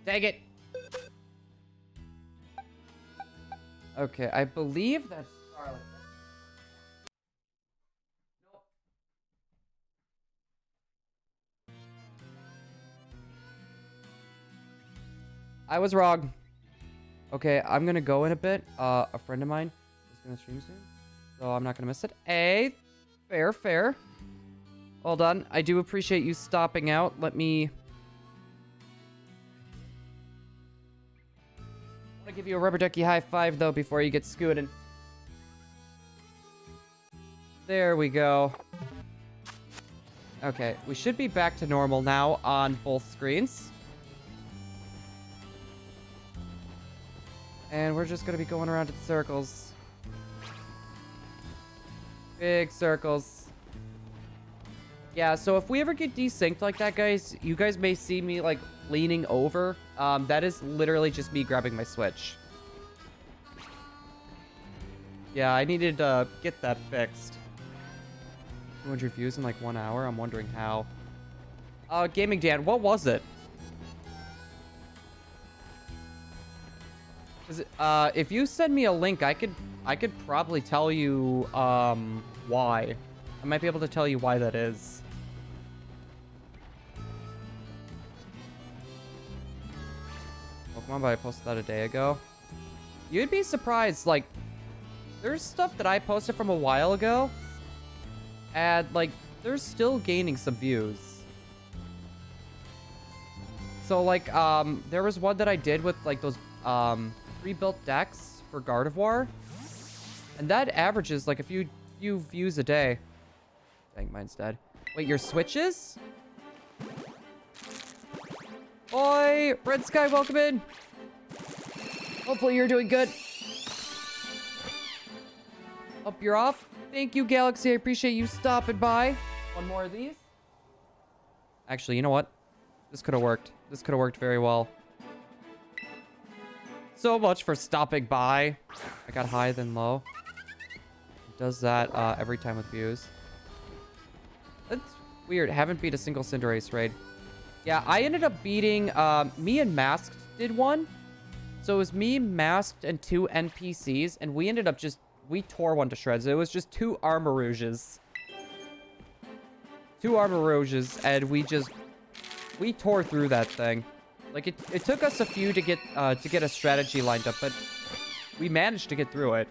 Dang it! Okay, I believe that's Scarlet. Nope. I was wrong. Okay, I'm gonna go in a bit. A friend of mine is gonna stream soon, so I'm not gonna miss it. Hey, fair, fair. Well done. I do appreciate you stopping out. Let me... I want to give you a rubber ducky high five, though, before you get scooted. There we go. Okay, we should be back to normal now on both screens. And we're just going to be going around in circles. Big circles. Yeah, so if we ever get desynced like that, guys, you guys may see me, like, leaning over. That is literally just me grabbing my Switch. Yeah, I needed to get that fixed. 200 views in, like, 1 hour? I'm wondering how. Gaming Dan, what was it? If you send me a link, I could probably tell you, why. I might be able to tell you why that is. Pokemon, but I posted that a day ago. You'd be surprised, like, there's stuff that I posted from a while ago, and, like, they're still gaining some views. So, like, there was one that I did with, like, those, pre-built decks for Gardevoir, and that averages, like, a few views a day. Dang, mine's dead. Wait, your Switches? Oi! Red Sky, welcome in! Hopefully you're doing good. Up, you're off. Thank you, Galaxy. I appreciate you stopping by. One more of these. Actually, you know what? This could have worked. This could have worked very well. So much for stopping by. I got high, then low. It does that every time with views. That's weird. Haven't beat a single Cinderace raid. Yeah, I ended up beating... me and Masked did one. So it was me, Masked, and 2 NPCs. And we ended up just... We tore one to shreds. It was just 2 Armarouges. 2 Armarouges. And we just we tore through that thing. Like, it took us a few to get a strategy lined up, but we managed to get through it.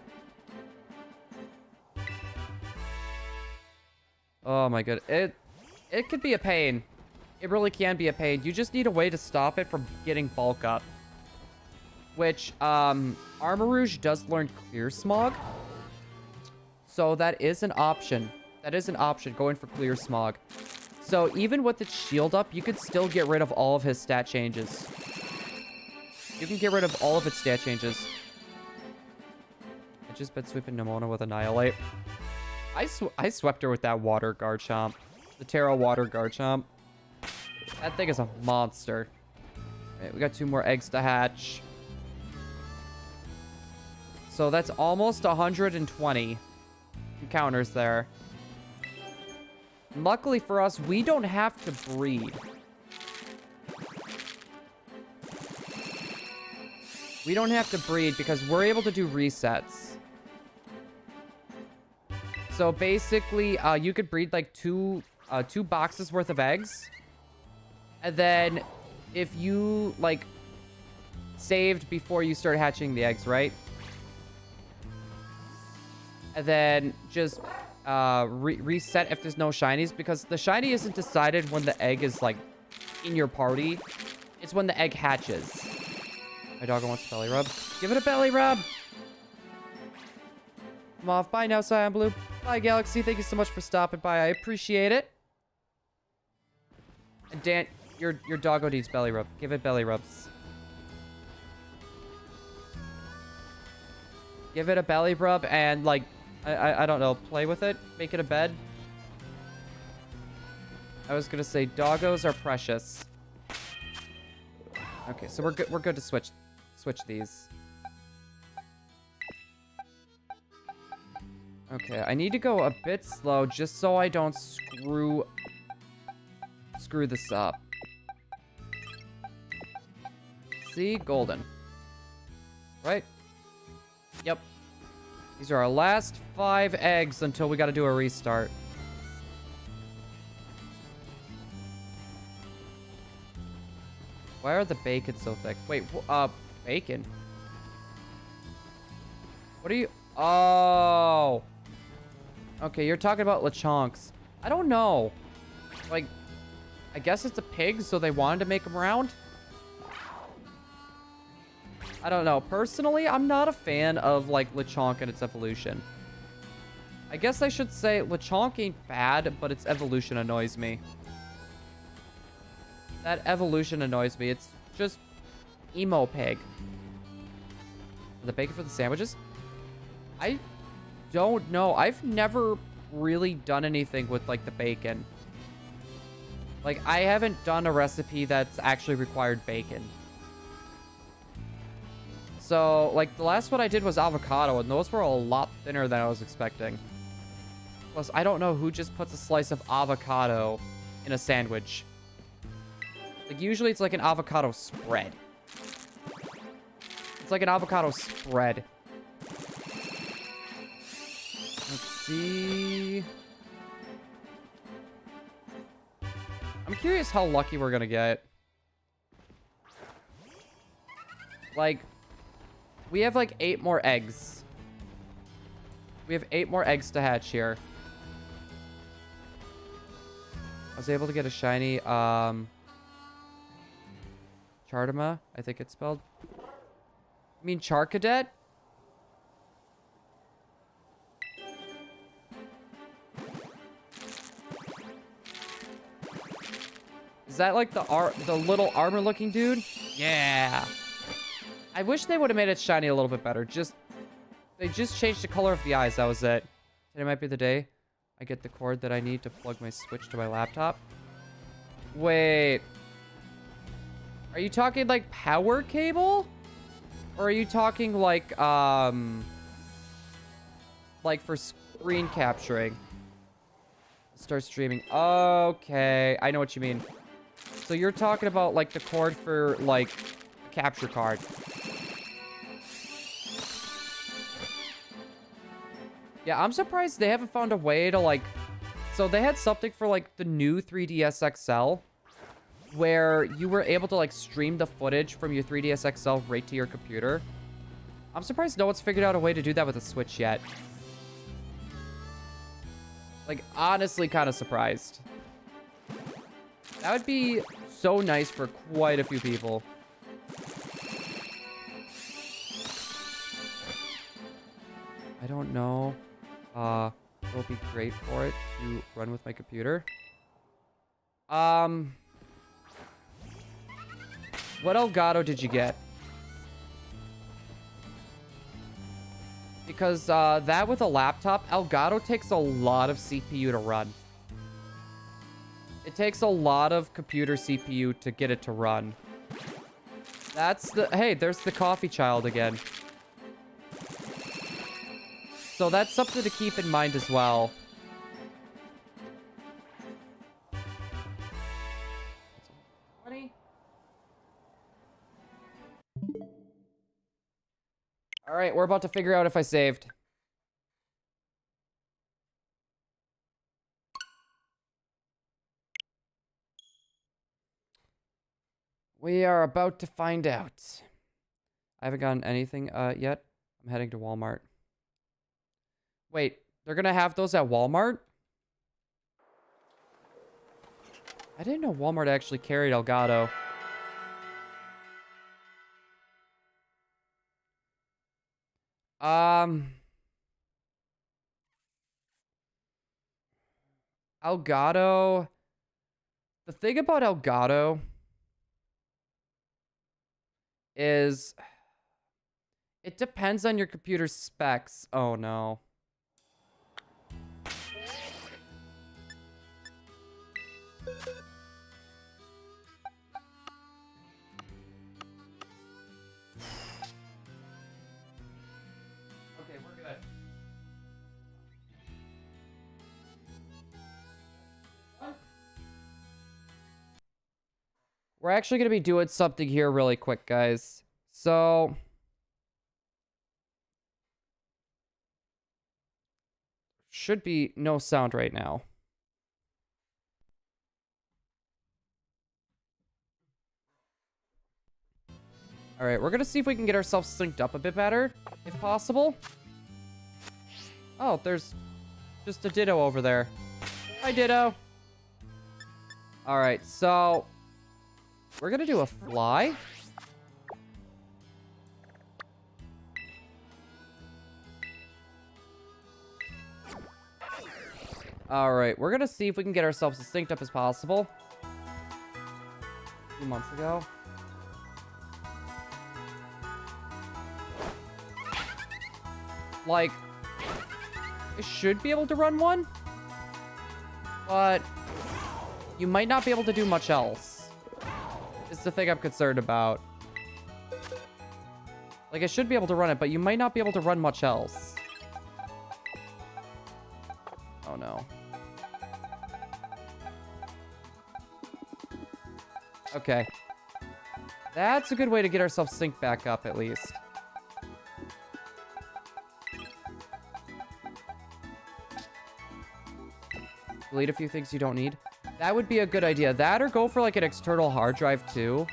Oh my god. It could be a pain. It really can be a pain. You just need a way to stop it from getting bulk up. Which, Armourouge does learn Clear Smog. So that is an option. That is an option, going for Clear Smog. So even with its shield up, you could still get rid of all of his stat changes. You can get rid of all of its stat changes. I just been sweeping Nimona with Annihilate. I swept her with that Water Garchomp. The Terra Water Garchomp. That thing is a monster. Right, we got 2 more eggs to hatch. So that's almost 120 encounters there. Luckily for us, we don't have to breed. We don't have to breed because we're able to do resets. So basically, you could breed like two boxes worth of eggs. And then if you like saved before you start hatching the eggs, right? And then just reset if there's no shinies, because the shiny isn't decided when the egg is like in your party. It's when the egg hatches. My doggo wants a belly rub. Give it a belly rub. I'm off. Bye now, ShiningBlue. Bye, Galaxy. Thank you so much for stopping by. I appreciate it. And Dan, your doggo needs belly rub. Give it belly rubs. Give it a belly rub and like I don't know, play with it, make it a bed. I was gonna say doggos are precious. Okay, so we're good to switch these. Okay, I need to go a bit slow just so I don't screw this up. See, golden. Right? Yep. These are our last 5 eggs until we got to do a restart. Why are the bacon so thick? Wait, bacon? What are you... Oh. Okay, you're talking about Lechonks. I don't know. Like, I guess it's a pig, so they wanted to make him round? I don't know. Personally, I'm not a fan of, like, Lechonk and its evolution. I guess I should say Lechonk ain't bad, but its evolution annoys me. That evolution annoys me. It's just emo pig. The bacon for the sandwiches? I don't know. I've never really done anything with, like, the bacon. Like, I haven't done a recipe that's actually required bacon. So, like, the last one I did was avocado, and those were a lot thinner than I was expecting. Plus, I don't know who just puts a slice of avocado in a sandwich. Like, usually it's like an avocado spread. It's like an avocado spread. Let's see. I'm curious how lucky we're gonna get. Like, we have like 8 more eggs. We have 8 more eggs to hatch here. I was able to get a shiny, Chartima, I think it's spelled. You mean Charcadet? Is that like the little armor-looking dude? Yeah. I wish they would have made it shiny a little bit better. They just changed the color of the eyes. That was it. Today might be the day I get the cord that I need to plug my Switch to my laptop. Wait. Are you talking like power cable? Or are you talking like for screen capturing? Start streaming. Okay, I know what you mean. So you're talking about like the cord for like a capture card. Yeah, I'm surprised they haven't found a way to like... So they had something for like the new 3DS XL. where you were able to like stream the footage from your 3DS XL right to your computer. I'm surprised no one's figured out a way to do that with a Switch yet. Like, honestly, kind of surprised. That would be so nice for quite a few people. I don't know. It'll be great for it to run with my computer. What Elgato did you get? Because that with a laptop, Elgato takes a lot of CPU to run. It takes a lot of computer CPU to get it to run. That's the... Hey, there's the coffee child again. So that's something to keep in mind as well. All right, we're about to figure out if I saved. We are about to find out. I haven't gotten anything yet. I'm heading to Walmart. Wait, they're gonna have those at Walmart? I didn't know Walmart actually carried Elgato. Elgato. The thing about Elgato is it depends on your computer's specs. Oh no. Okay, we're good. We're actually going to be doing something here really quick, guys. So should be no sound right now. All right, we're going to see if we can get ourselves synced up a bit better, if possible. Oh, there's just a Ditto over there. Hi, Ditto. All right, so we're going to do a fly. All right, we're going to see if we can get ourselves as synced up as possible. A few months ago. Like, it should be able to run one, but you might not be able to do much else. It's the thing I'm concerned about. Like, I should be able to run it, but you might not be able to run much else. Oh, no. Okay. That's a good way to get ourselves synced back up, at least. Delete a few things you don't need. That would be a good idea. That or go for like an external hard drive too.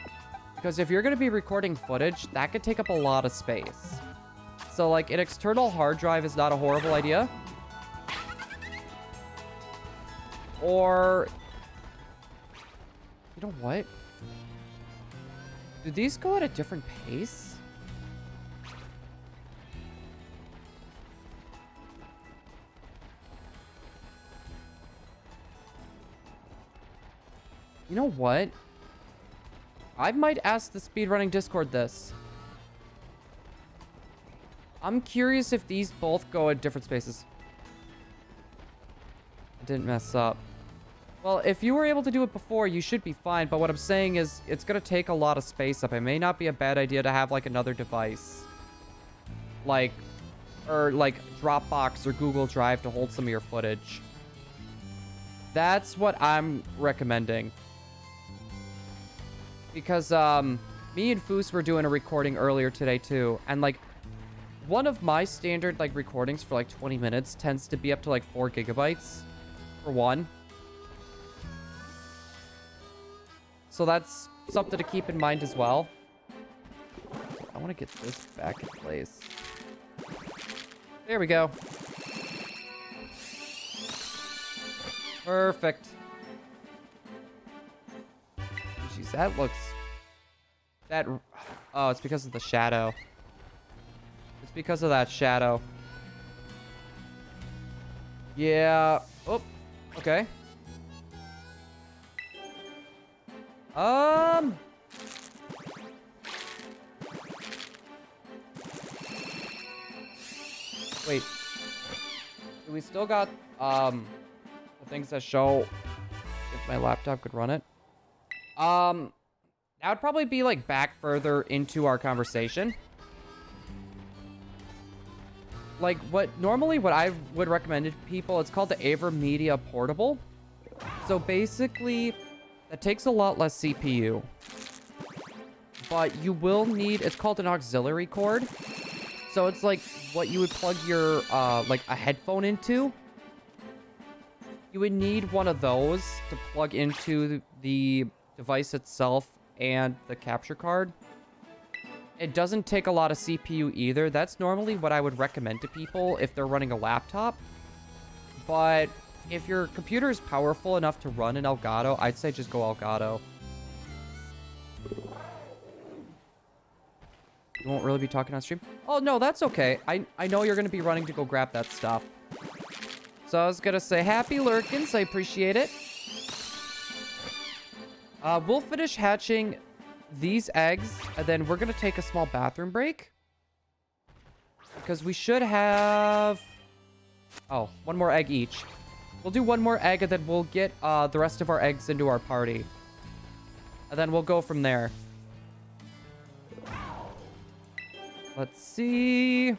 Because if you're going to be recording footage, that could take up a lot of space. So like an external hard drive is not a horrible idea. Or... You know what? Do these go at a different pace? You know what? I might ask the speedrunning Discord this. I'm curious if these both go at different spaces. I didn't mess up. Well, if you were able to do it before, you should be fine. But what I'm saying is it's going to take a lot of space up. It may not be a bad idea to have like another device. Like, or like Dropbox or Google Drive to hold some of your footage. That's what I'm recommending. Because me and Foos were doing a recording earlier today too, and like one of my standard like recordings for like 20 minutes tends to be up to like 4 gigabytes for one. So that's something to keep in mind as well. I want to get this back in place. There we go. Perfect. Jeez, that looks... That... Oh, it's because of the shadow. It's because of that shadow. Yeah. Oh, okay. Wait. Do we still got, the things that show if my laptop could run it? That would probably be, like, back further into our conversation. Like, what I would recommend to people, it's called the AverMedia Portable. So basically, that takes a lot less CPU. But you will need, it's called an auxiliary cord. So it's like what you would plug your, like a headphone into. You would need one of those to plug into the device itself and the capture card. It doesn't take a lot of CPU either. That's normally what I would recommend to people if they're running a laptop. But if your computer is powerful enough to run an Elgato, I'd say just go Elgato. You won't really be talking on stream? Oh, no, that's okay. I know you're going to be running to go grab that stuff. So I was going to say, happy lurkins. I appreciate it. We'll finish hatching these eggs, and then we're going to take a small bathroom break. Because we should have... Oh, one more egg each. We'll do one more egg, and then we'll get the rest of our eggs into our party. And then we'll go from there. Let's see.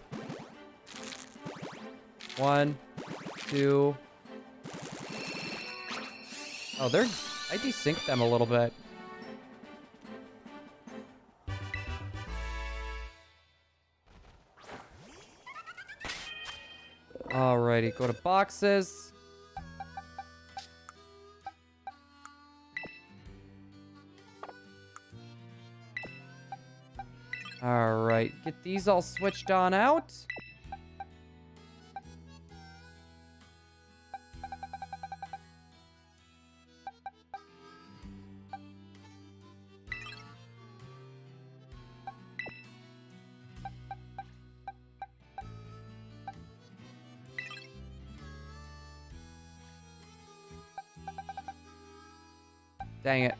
1, 2. Oh, I desynced them a little bit. Alrighty, go to boxes. Alright, get these all switched on out. Dang it.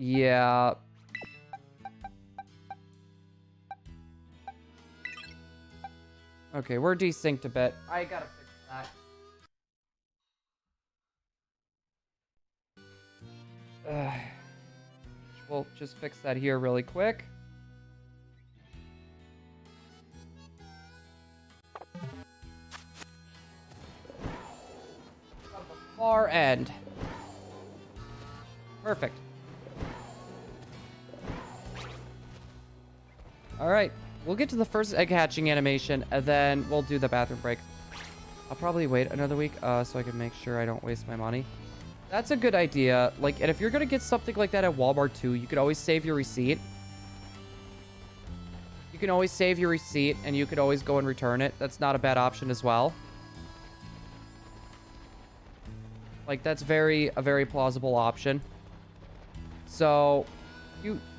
Yeah. Okay, we're desynced a bit. I gotta fix that. We'll just fix that here really quick. From the far end. Perfect. Alright, we'll get to the first egg hatching animation, and then we'll do the bathroom break. I'll probably wait another week, so I can make sure I don't waste my money. That's a good idea. Like, and if you're gonna get something like that at Walmart too, you could always save your receipt. You can always save your receipt, and you could always go and return it. That's not a bad option as well. Like, that's a very plausible option. So,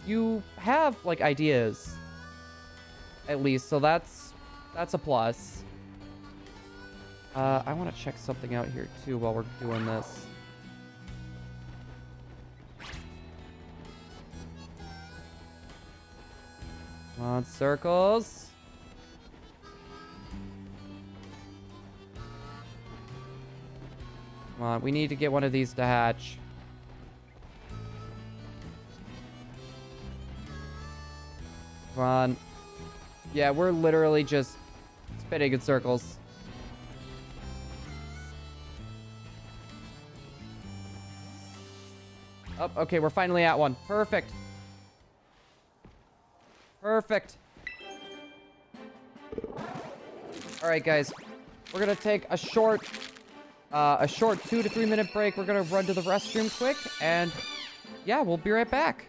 you have, like, ideas. At least, so that's a plus. I want to check something out here too while we're doing this. Come on, circles. Come on, we need to get one of these to hatch. Come on. Yeah, we're literally just spinning in circles. Oh, okay, we're finally at one. Perfect. Perfect. All right, guys. We're gonna take a short 2 to 3 minute break. We're gonna run to the restroom quick, and yeah, we'll be right back.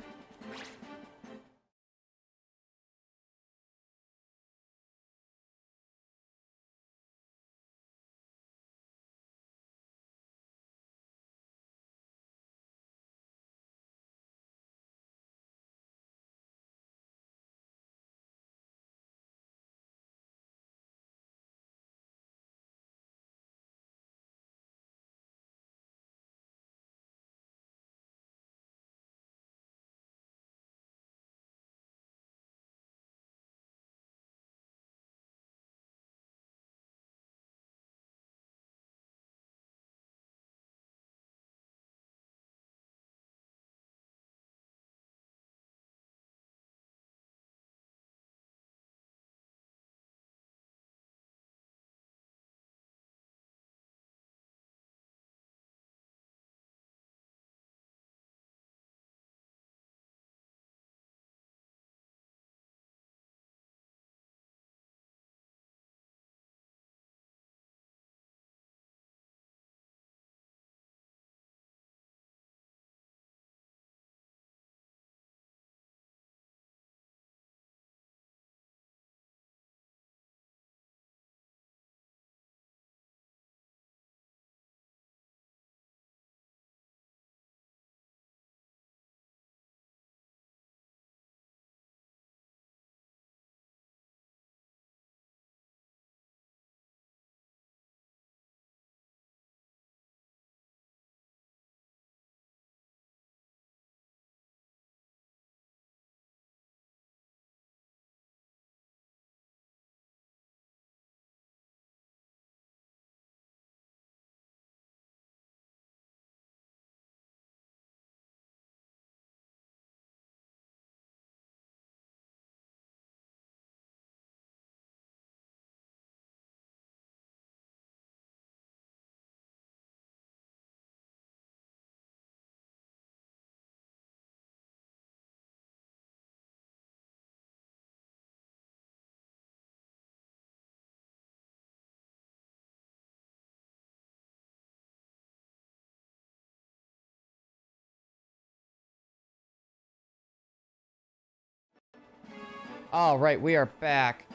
All right, we are back.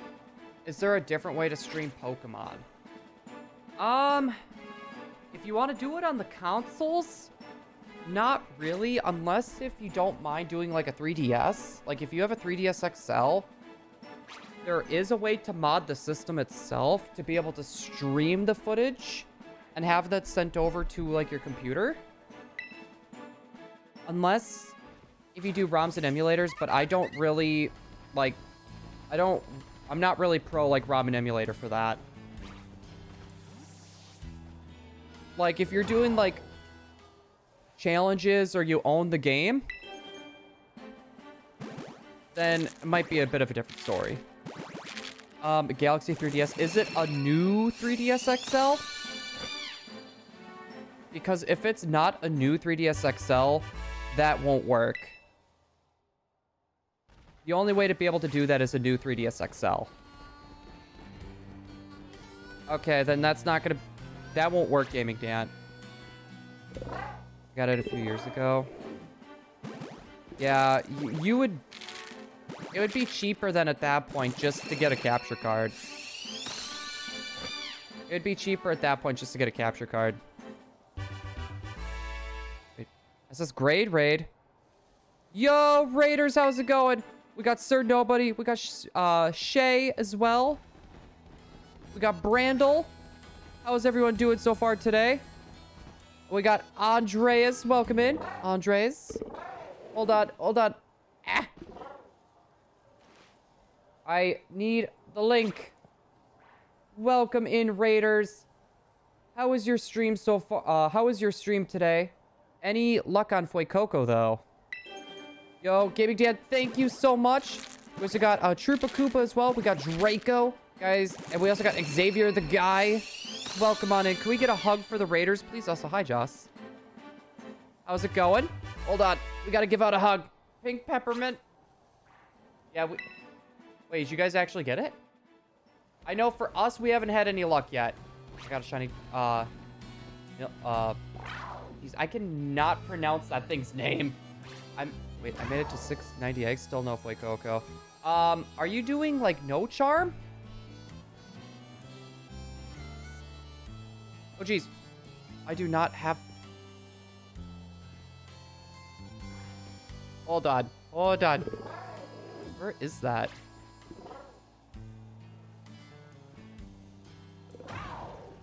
Is there a different way to stream Pokemon? If you want to do it on the consoles, not really, unless if you don't mind doing like a 3DS. Like if you have a 3DS XL, there is a way to mod the system itself to be able to stream the footage and have that sent over to like your computer. Unless if you do ROMs and emulators, but I don't really like, I'm not really pro like ROM and emulator for that. Like if you're doing like challenges or you own the game, then it might be a bit of a different story. Galaxy 3DS, is it a new 3DS XL? Because if it's not a new 3DS XL, that won't work. The only way to be able to do that is a new 3DS XL. Okay, then that's not gonna... That won't work, Gaming Dan. Got it a few years ago. Yeah, you would... It would be cheaper than at that point just to get a capture card. It would be cheaper at that point just to get a capture card. Wait, this is Grade Raid. Yo, Raiders, how's it going? We got Sir Nobody. We got Shay as well. We got Brandel. How's everyone doing so far today? We got Andreas. Welcome in. Andres. Hold on. Hold on. Ah. I need the link. Welcome in, Raiders. How was your stream so far? How was your stream today? Any luck on Fuecoco, though? Yo, Gaming Dad, thank you so much. We also got Troopa Koopa as well. We got Draco, guys. And we also got Xavier the Guy. Welcome on in. Can we get a hug for the Raiders, please? Also, hi, Joss. How's it going? Hold on. We got to give out a hug. Pink Peppermint. Yeah, Wait, did you guys actually get it? I know for us, we haven't had any luck yet. I got a shiny, geez, I cannot pronounce that thing's name. Wait, I made it to 690 eggs. Still no Fuecoco. Are you doing, like, no charm? Oh, geez. I do not have... Hold on. Hold on. Where is that?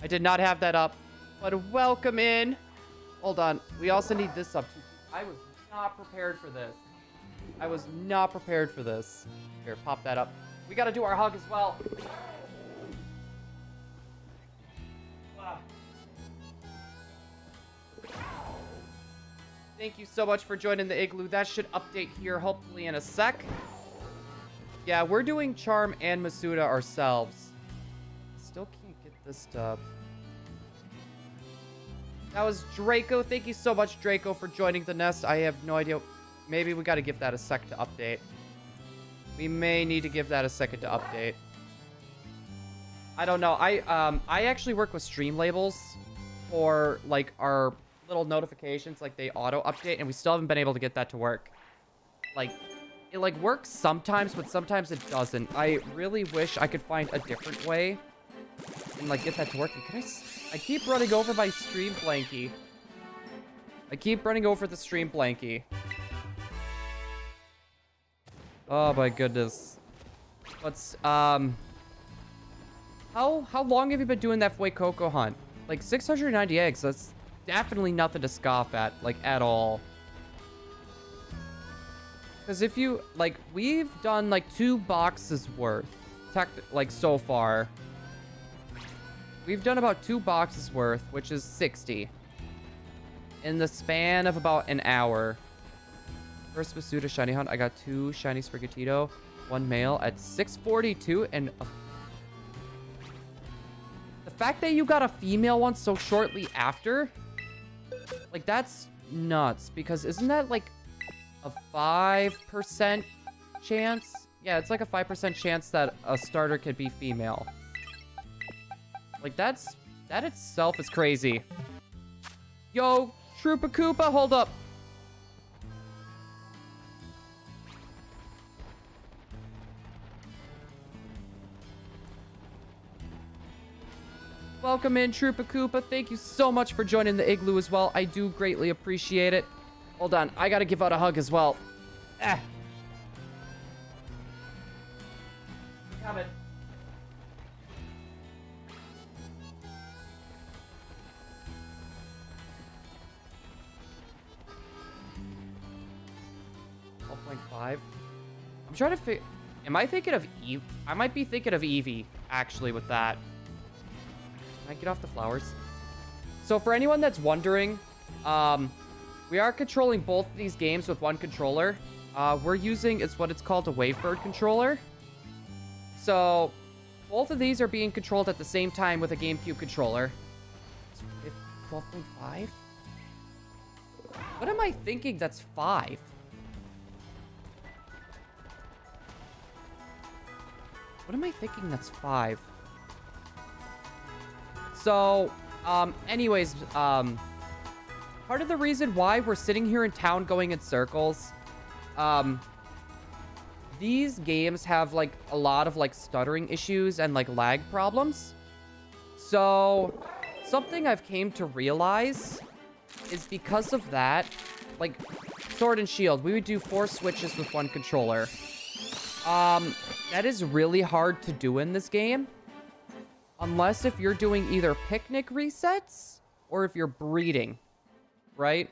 I did not have that up. But welcome in. Hold on. We also need this up. I was not prepared for this. I was not prepared for this. Here, pop that up. We got to do our hug as well. Thank you so much for joining the igloo. That should update here hopefully in a sec. Yeah, we're doing Charm and Masuda ourselves. Still can't get this stuff. That was Draco. Thank you so much, Draco, for joining the nest. I have no idea. Maybe we got to give that a sec to update. We may need to give that a second to update. I don't know. I actually work with stream labels for like our little notifications, like they auto update, and we still haven't been able to get that to work. Like it like works sometimes, but sometimes it doesn't. I really wish I could find a different way and like get that to work. I keep running over my stream blankie. I keep running over the stream blankie. Oh my goodness. What's how long have you been doing that Fuecoco hunt? Like 690 eggs, that's definitely nothing to scoff at, like at all. Because if you like, we've done like 2 boxes worth, like so far. We've done about 2 boxes worth, which is 60 in the span of about an hour. First Masuda shiny hunt, I got 2 shiny Sprigatito, 1 male at 642, and the fact that you got a female one so shortly after, like that's nuts, because isn't that like a 5% chance? Yeah, it's like a 5% chance that a starter could be female. Like that itself is crazy. Yo, Troopa Koopa, hold up. Welcome in, Troopa Koopa. Thank you so much for joining the igloo as well. I do greatly appreciate it. Hold on, I gotta give out a hug as well. Ah. Coming. $12.5. I'm trying to figure. Am I thinking of Eve? I might be thinking of Eevee actually with that. Can I get off the flowers? So for anyone that's wondering, we are controlling both of these games with one controller. We're using, it's what it's called, a Wavebird controller. So both of these are being controlled at the same time with a GameCube controller. 12.5? What am I thinking that's 5? What am I thinking that's 5? So, anyways, part of the reason why we're sitting here in town going in circles, these games have, like, a lot of, like, stuttering issues and, like, lag problems. So, something I've came to realize is because of that, like, Sword and Shield, we would do 4 switches with 1 controller. That is really hard to do in this game. Unless if you're doing either picnic resets or if you're breeding, right?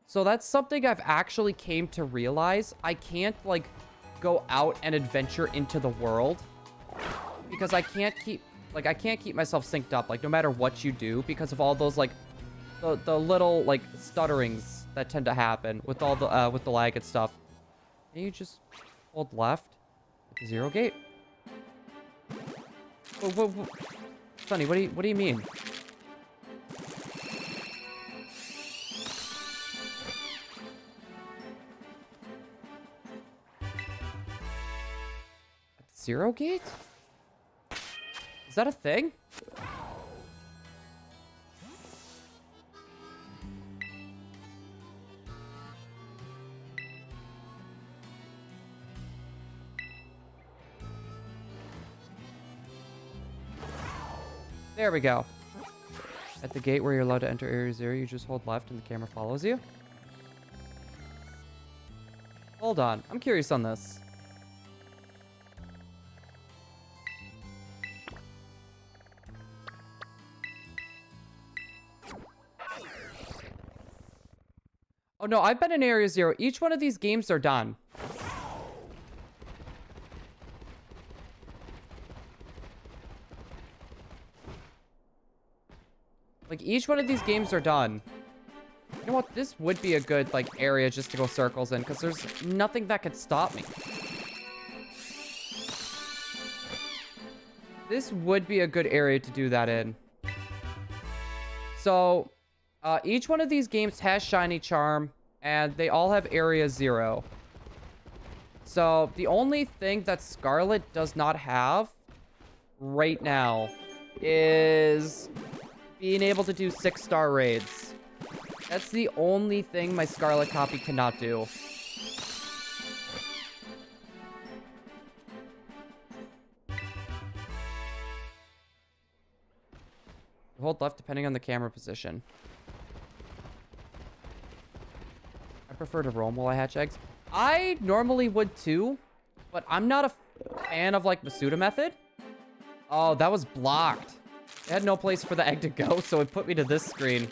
So that's something I've actually came to realize. I can't like go out and adventure into the world because I can't keep myself synced up, like no matter what you do, because of all those like the little like stutterings that tend to happen with all the with the lag and stuff. And you just hold left at the 0 gate. Whoa. Sonny, what do you mean? At zero gate? Is that a thing? There we go. At the gate where you're allowed to enter Area 0, you just hold left and the camera follows you. Hold on. I'm curious on this. Oh no, I've been in Area 0. Each one of these games are done. Like, each one of these games are done. You know what? This would be a good, like, area just to go circles in, because there's nothing that could stop me. This would be a good area to do that in. So, each one of these games has Shiny Charm, and they all have Area 0. So, the only thing that Scarlet does not have right now is being able to do 6-star raids. That's the only thing my Scarlet copy cannot do. Hold left depending on the camera position. I prefer to roam while I hatch eggs. I normally would too, but I'm not a fan of, like, Masuda method. Oh, that was blocked. It had no place for the egg to go, so it put me to this screen.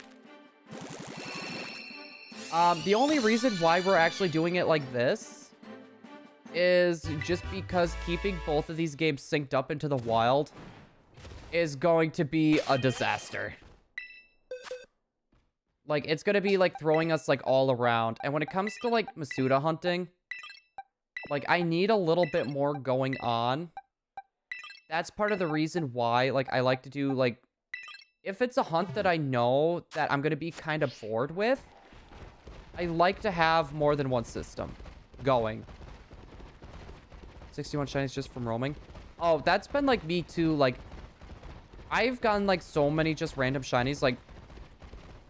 The only reason why we're actually doing it like this is just because keeping both of these games synced up into the wild is going to be a disaster. Like, it's going to be, like, throwing us, like, all around. And when it comes to, like, Masuda hunting, like, I need a little bit more going on. That's part of the reason why, like, I like to do, like, if it's a hunt that I know that I'm going to be kind of bored with, I like to have more than one system going. 61 shinies just from roaming. Oh, that's been, like, me too. Like, I've gotten, like, so many just random shinies. Like,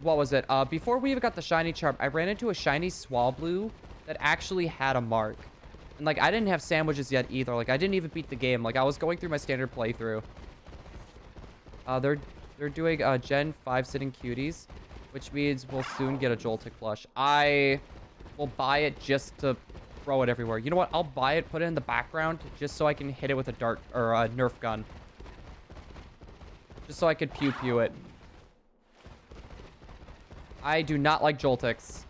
what was it? Before we even got the shiny charm, I ran into a shiny Swablu that actually had a mark. And, like, I didn't have sandwiches yet either. Like, I didn't even beat the game. Like, I was going through my standard playthrough. They're doing Gen 5 sitting cuties, which means we'll soon get a Joltik plush. I will buy it just to throw it everywhere. You know what? I'll buy it, put it in the background, just so I can hit it with a dart or a Nerf gun. Just so I could pew-pew it. I do not like Joltiks.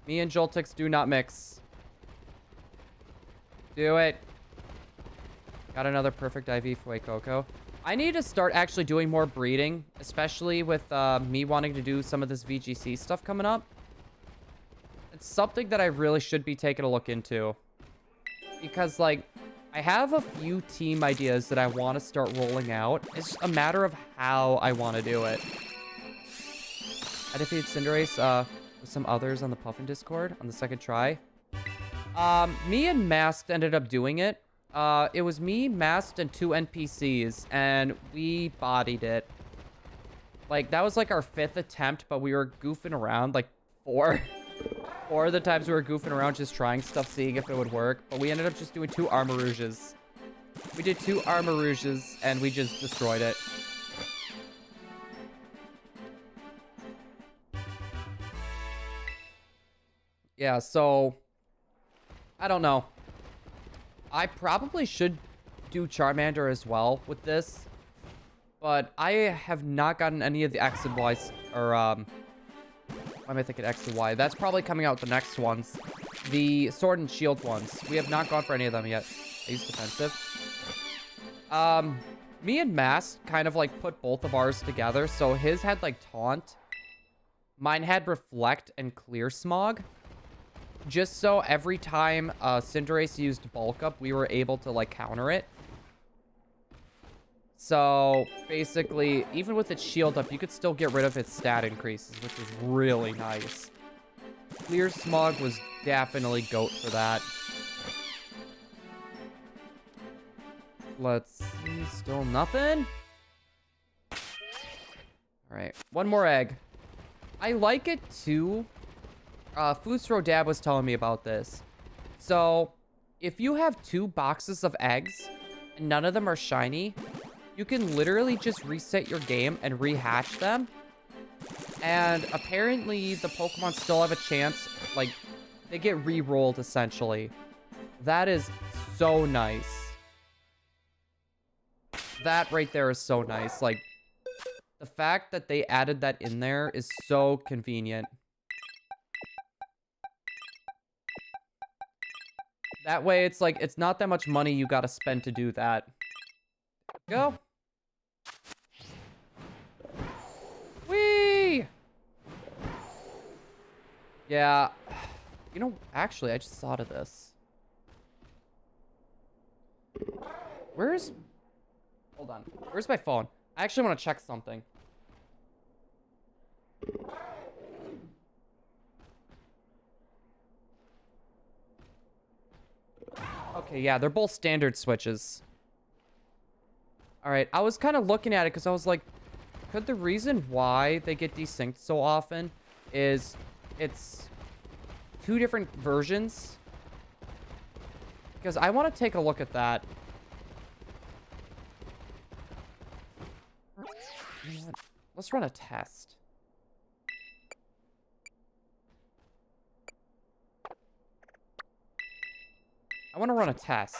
Me and Joltiks do not mix. Do it. Got another perfect IV for Coco. I need to start actually doing more breeding, especially with me wanting to do some of this VGC stuff coming up. It's something that I really should be taking a look into. Because, like, I have a few team ideas that I want to start rolling out. It's just a matter of how I want to do it. I defeated Cinderace with some others on the Puffin Discord on the second try. Me and Masked ended up doing it. It was me, Masked, and 2 NPCs, and we bodied it. Like, that was like our 5th attempt, but we were goofing around, like, 4 of the times we were goofing around just trying stuff, seeing if it would work. But we ended up just doing 2 Armarouges. We did 2 Armarouges, and we just destroyed it. Yeah, so I don't know. I probably should do Charmander as well with this, but I have not gotten any of the X and Y's, or why am I thinking X and Y? That's probably coming out the next ones, the Sword and Shield ones. We have not gone for any of them yet. I used defensive. Me and Mask kind of like put both of ours together, so his had like Taunt, mine had Reflect and Clear Smog. Just so every time Cinderace used Bulk Up, we were able to, like, counter it. So, basically, even with its Shield Up, you could still get rid of its stat increases, which was really nice. Clear Smog was definitely GOAT for that. Let's see. Still nothing. All right. One more egg. I like it too. Foodstro Dad was telling me about this. So, if you have 2 boxes of eggs and none of them are shiny, you can literally just reset your game and rehatch them. And apparently the Pokemon still have a chance, like, they get re-rolled essentially. That is so nice. That right there is so nice. Like, the fact that they added that in there is so convenient. That way, it's like, it's not that much money you gotta spend to do that. Go. Whee! Yeah. You know, actually, I just thought of this. Where's... Hold on. Where's my phone? I actually want to check something. Okay, yeah, they're both standard switches. Alright, I was kind of looking at it because I was like, could the reason why they get desynced so often is it's 2 different versions? Because I want to take a look at that. You know what? Let's run a test. I want to run a test.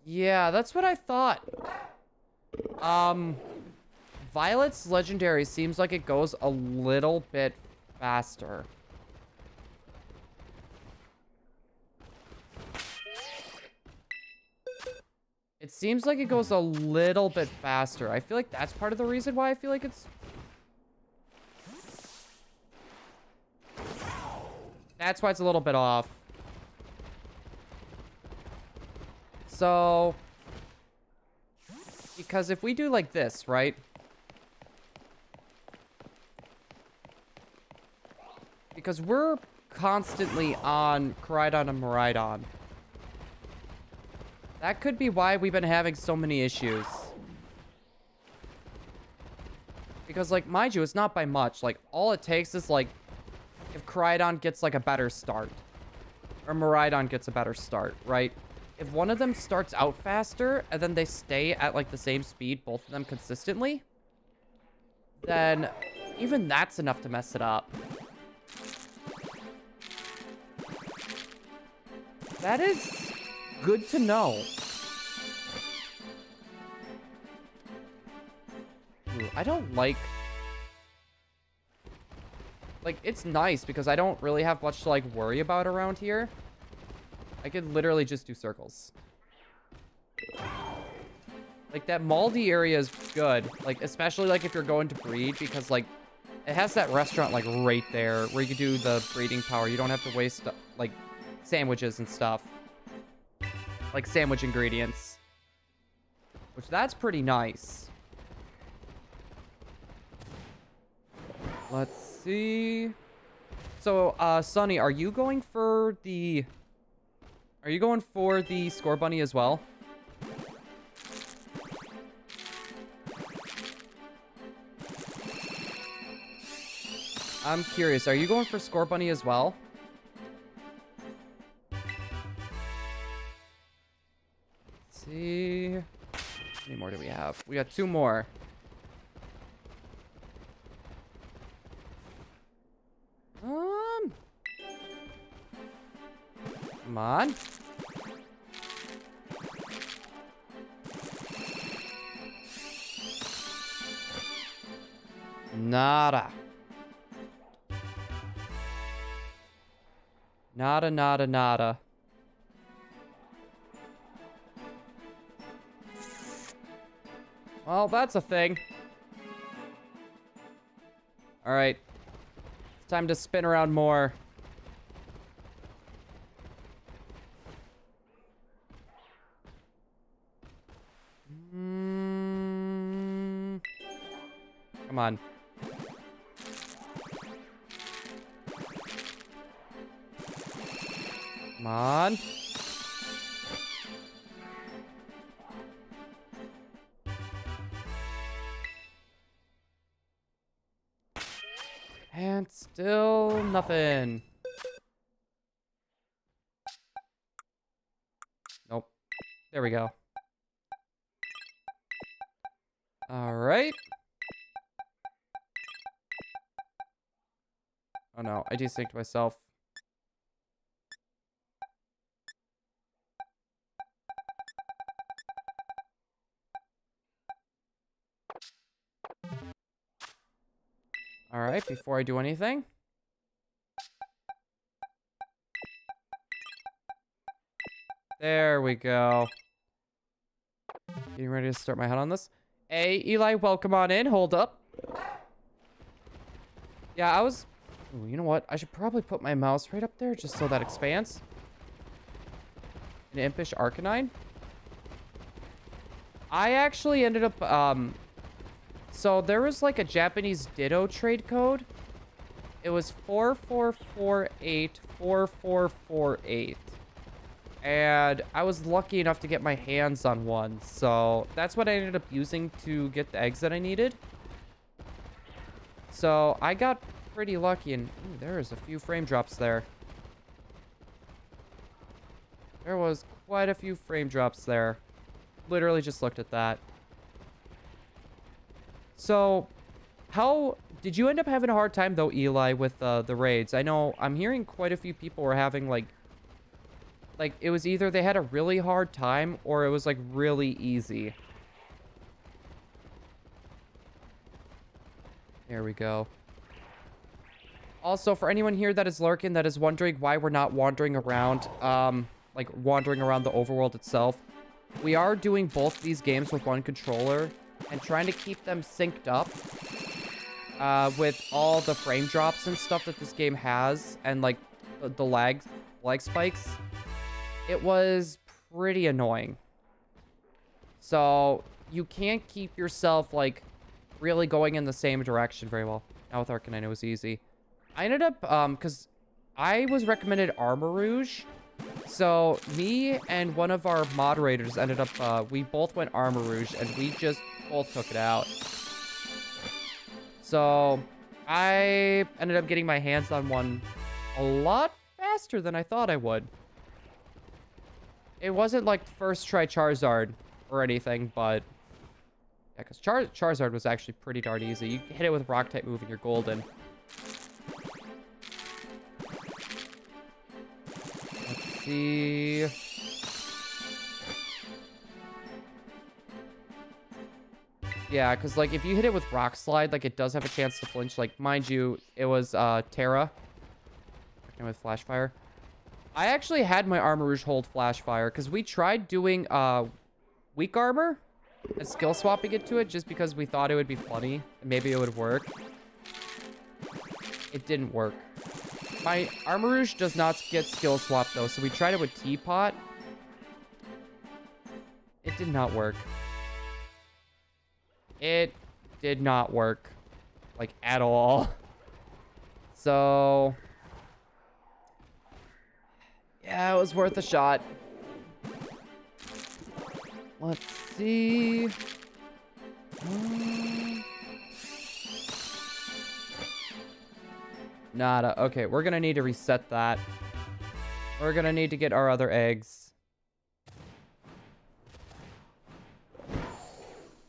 Yeah, that's what I thought. Violet's legendary seems like it goes a little bit faster. It seems like it goes a little bit faster. I feel like that's part of the reason why I feel like it's... That's why it's a little bit off. So... Because if we do like this, right? Because we're constantly on Koraidon and Miraidon. That could be why we've been having so many issues. Because, like, mind you, it's not by much. Like, all it takes is, like, if Koraidon gets, like, a better start. Or Miraidon gets a better start, right? If one of them starts out faster, and then they stay at, like, the same speed, both of them consistently, then even that's enough to mess it up. That is good to know. Ooh, I don't like... Like, it's nice because I don't really have much to, like, worry about around here. I could literally just do circles. Like, that Maldi area is good. Like, especially, like, if you're going to breed because, like, it has that restaurant, like, right there where you can do the breeding power. You don't have to waste, like, sandwiches and stuff. Like, sandwich ingredients. Which, that's pretty nice. Let's see. So, Sunny, are you going for the... Are you going for the Scorebunny as well? I'm curious. Are you going for Scorebunny as well? Let's see. How many more do we have? We got 2 more. Come on. Nada. Nada, nada, nada. Well, that's a thing. Alright. It's time to spin around more. Come on. Come on. And still nothing. Nope. There we go. All right. Oh no, I desynced myself. All right, before I do anything. There we go. Getting ready to start my head on this. Hey, Eli, welcome on in. Hold up. Yeah, I was... Ooh, you know what? I should probably put my mouse right up there just so that expands. An impish Arcanine. I actually ended up... So there was like a Japanese Ditto trade code. It was 44484448. And I was lucky enough to get my hands on one. So that's what I ended up using to get the eggs that I needed. So I got pretty lucky, and ooh, there's a few frame drops there. There was quite a few frame drops there. Literally just looked at that. So, how did you end up having a hard time though, Eli, with the raids? I know I'm hearing quite a few people were having like it was either they had a really hard time or it was like really easy. There we go. Also, for anyone here that is lurking, that is wondering why we're not wandering around, like wandering around the overworld itself, we are doing both these games with one controller and trying to keep them synced up with all the frame drops and stuff that this game has, and like the lag spikes. It was pretty annoying. So you can't keep yourself like really going in the same direction very well. Now with Arcanine, it was easy. I ended up, because I was recommended Armor Rouge. So me and one of our moderators ended up, we both went Armor Rouge and we just both took it out. So I ended up getting my hands on one a lot faster than I thought I would. It wasn't like first try Charizard or anything, but yeah, because Charizard was actually pretty darn easy. You hit it with rock type move and you're golden. Let's see. Yeah, because like if you hit it with rock slide, like it does have a chance to flinch. Like mind you, it was Terra with flash fire. I actually had my Armor Rouge hold flash fire because we tried doing weak armor and skill swapping it to it just because we thought it would be funny and maybe it would work. It didn't work. My Armor Rouge does not get skill swap though, so we tried it with Teapot. It did not work. It did not work, like, at all. So yeah, it was worth a shot. Let's see. Nada. Okay, we're gonna need to reset that. We're gonna need to get our other eggs.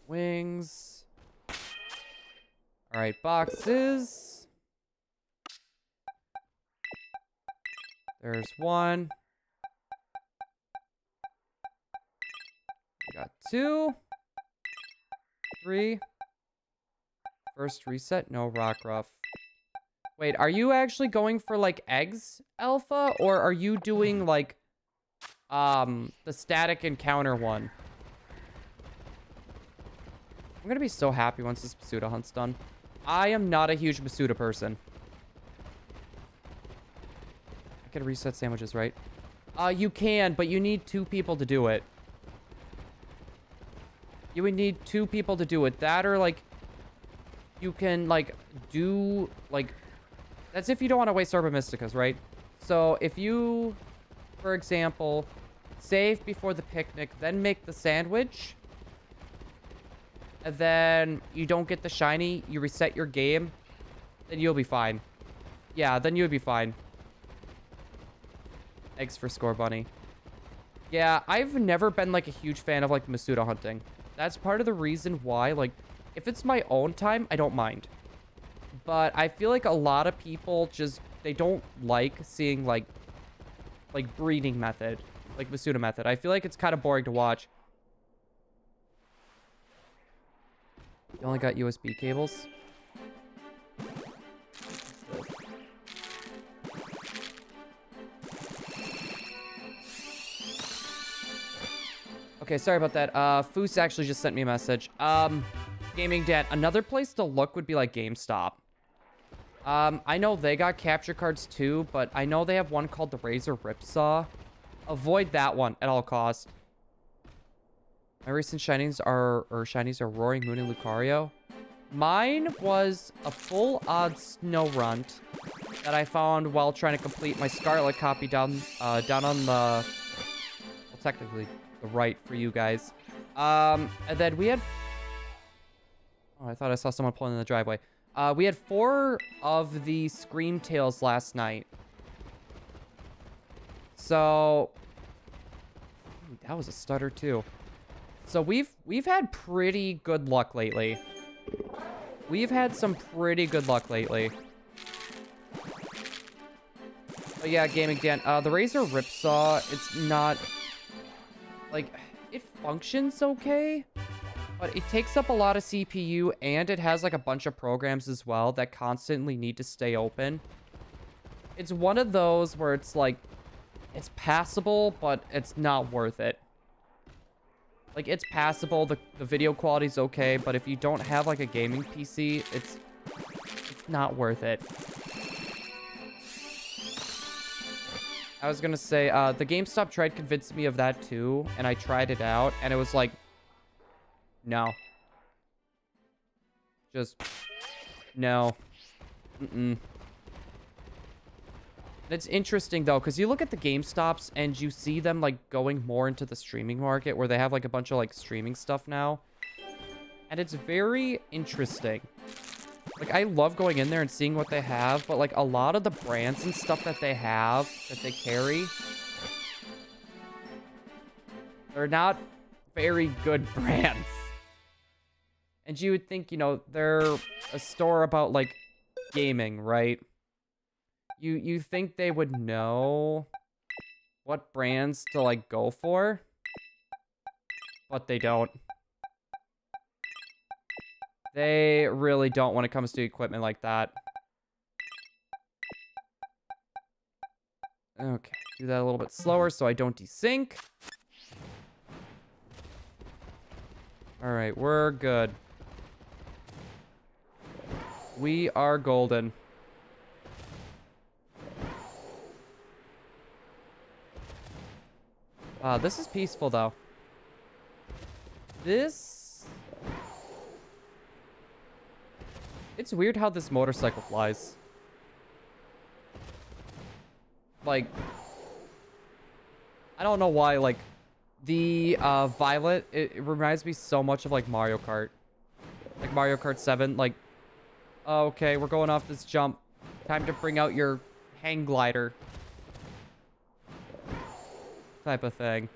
Wings. All right, boxes. There's one. We got 2, 3. First reset, no rock ruff. Wait, are you actually going for like eggs, Alpha? Or are you doing like, the static encounter one? I'm gonna be so happy once this Masuda hunt's done. I am not a huge Masuda person. I can reset sandwiches, right? You can, but you need 2 people to do it. You would need 2 people to do it. That or, like, you can, like, do, like... That's if you don't want to waste Orb of Mysticas, right? So, if you, for example, save before the picnic, then make the sandwich, and then you don't get the shiny, you reset your game, then you'll be fine. Yeah, then you'll be fine. Eggs for Scorebunny. Yeah, I've never been, like, a huge fan of, like, Masuda hunting. That's part of the reason why, like, if it's my own time, I don't mind. But I feel like a lot of people just, they don't like seeing, like breeding method. Like, Masuda method. I feel like it's kind of boring to watch. You only got USB cables? Okay, sorry about that. Foos actually just sent me a message. Gaming Dad, another place to look would be like GameStop. I know they got capture cards too, but I know they have one called the Razor Ripsaw. Avoid that one at all costs. My recent shinies are Roaring Moon and Lucario. Mine was a full odd Snow Runt that I found while trying to complete my Scarlet copy down on the, well, technically the right for you guys. And then we had, oh, I thought I saw someone pulling in the driveway. We had 4 of the Scream Tails last night. So, ooh, that was a stutter too. So we've had pretty good luck lately. We've had some pretty good luck lately. But yeah, Gaming Dan, the Razor Ripsaw, it's not, like, it functions okay, but it takes up a lot of CPU, and it has, like, a bunch of programs as well that constantly need to stay open. It's one of those where it's, like, it's passable, but it's not worth it. Like, it's passable, the video quality's okay, but if you don't have, like, a gaming PC, it's not worth it. I was gonna say, the GameStop tried convincing me of that too, and I tried it out, and it was like, no. Just, no. Mm-mm. It's interesting, though, because you look at the GameStops, and you see them, like, going more into the streaming market, where they have, like, a bunch of, like, streaming stuff now. And it's very interesting. Like, I love going in there and seeing what they have, but, like, a lot of the brands and stuff that they have, that they carry, they're not very good brands. And you would think, you know, they're a store about, like, gaming, right? You think they would know what brands to, like, go for, but they don't. They really don't when it comes to equipment like that. Okay, do that a little bit slower so I don't desync. All right, we're good. We are golden. This is peaceful, though. This... It's weird how this motorcycle flies. Like... I don't know why, like... The, Violet, it reminds me so much of, like, Mario Kart. Like, Mario Kart 7, like... Oh, okay, we're going off this jump. Time to bring out your hang glider. Type of thing.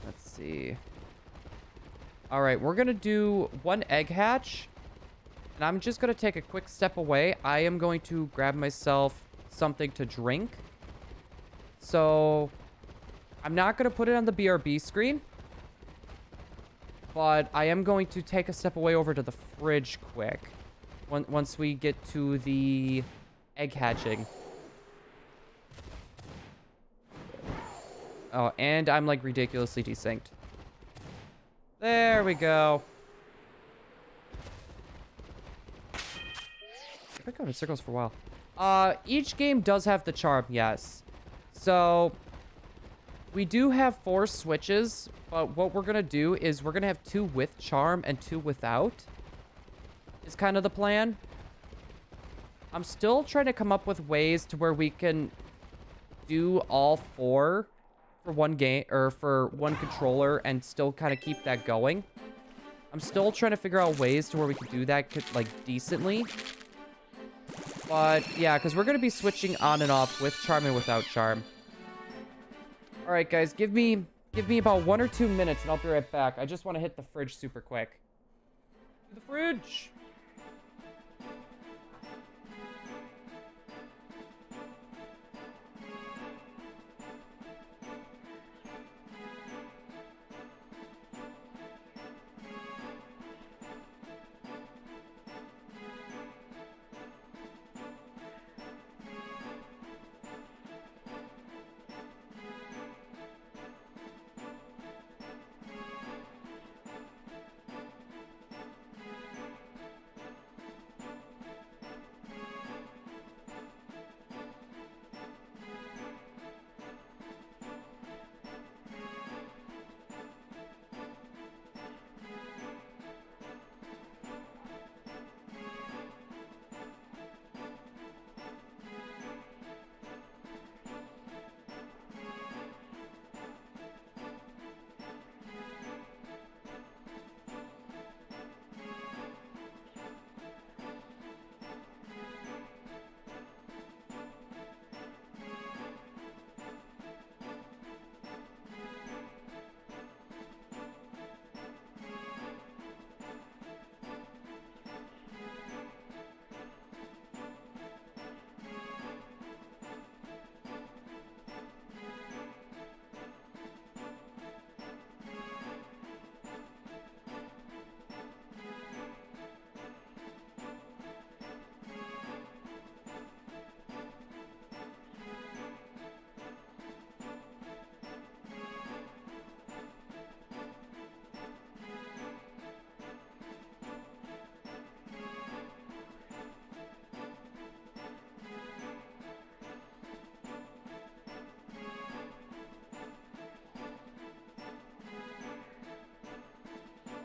Let's see. All right, we're gonna do 1 egg hatch, and I'm just gonna take a quick step away. I am going to grab myself something to drink. So I'm not gonna put it on the BRB screen. but I am going to take a step away over to the fridge quick. Once we get to the egg hatching. Oh, and I'm like ridiculously desynced. There we go. I've been going in circles for a while. Each game does have the charm, yes. So, we do have 4 switches, but what we're gonna do is we're gonna have 2 with charm and 2 without. Is kind of the plan. I'm still trying to come up with ways to where we can do all 4 for one game, or for one controller, and still kind of keep that going. I'm still trying to figure out ways to where we can do that, like, decently. But, yeah, because we're going to be switching on and off with charm and without charm. Alright, guys, give me about 1 or 2 minutes, and I'll be right back. I just want to hit the fridge super quick. To the fridge!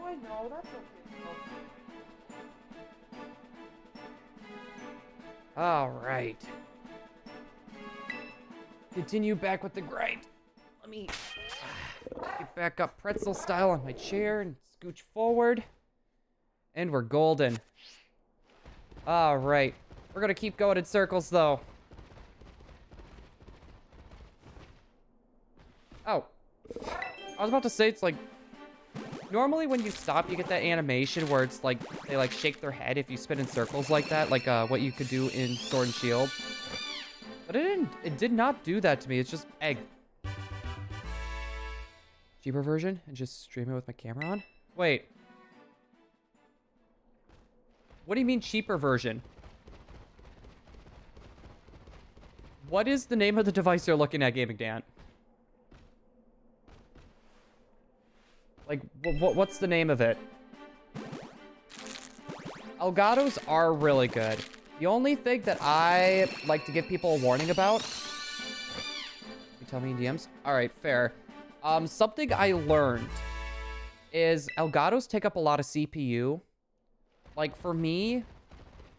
I know, that's okay. Alright. Continue back with the grind. Let me get back up pretzel style on my chair and scooch forward. And we're golden. Alright. We're gonna keep going in circles, though. Oh. I was about to say, it's like... Normally when you stop, you get that animation where it's like, they like shake their head if you spin in circles like that, like what you could do in Sword and Shield. But it did not do that to me, it's just egg. Cheaper version and just stream it with my camera on? Wait. What do you mean cheaper version? What is the name of the device you're looking at, Gaming Dan? Like, what's the name of it? Elgatos are really good. The only thing that I like to give people a warning about... You tell me in DMs? Alright, fair. Something I learned is Elgatos take up a lot of CPU. Like, for me...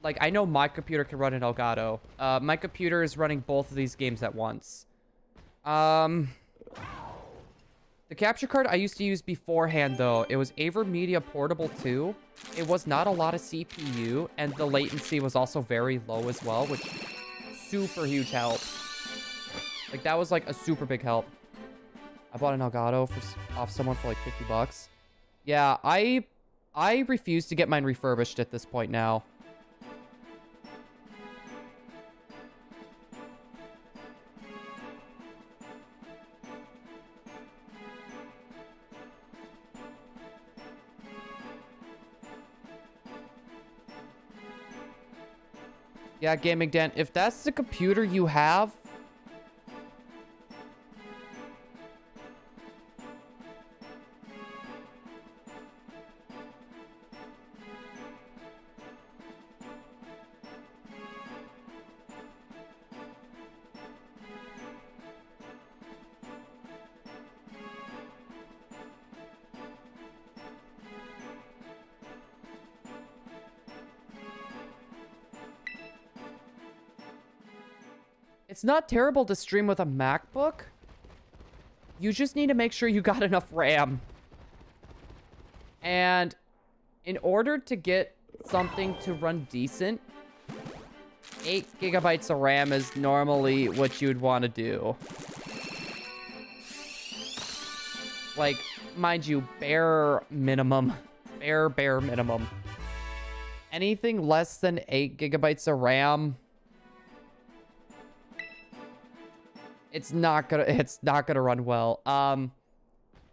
Like, I know my computer can run an Elgato. My computer is running both of these games at once. The capture card I used to use beforehand, though, it was AverMedia Portable 2. It was not a lot of CPU, and the latency was also very low as well, which super huge help. Like, that was, like, a super big help. I bought an Elgato off someone for, like, 50 bucks. Yeah, I refuse to get mine refurbished at this point now. Yeah, Gaming Dan, if that's the computer you have, it's not terrible to stream with a MacBook. You just need to make sure you got enough RAM. And in order to get something to run decent, 8 gigabytes of RAM is normally what you'd want to do. Like, mind you, bare minimum. Bare minimum. Anything less than 8 gigabytes of RAM, it's not gonna run well.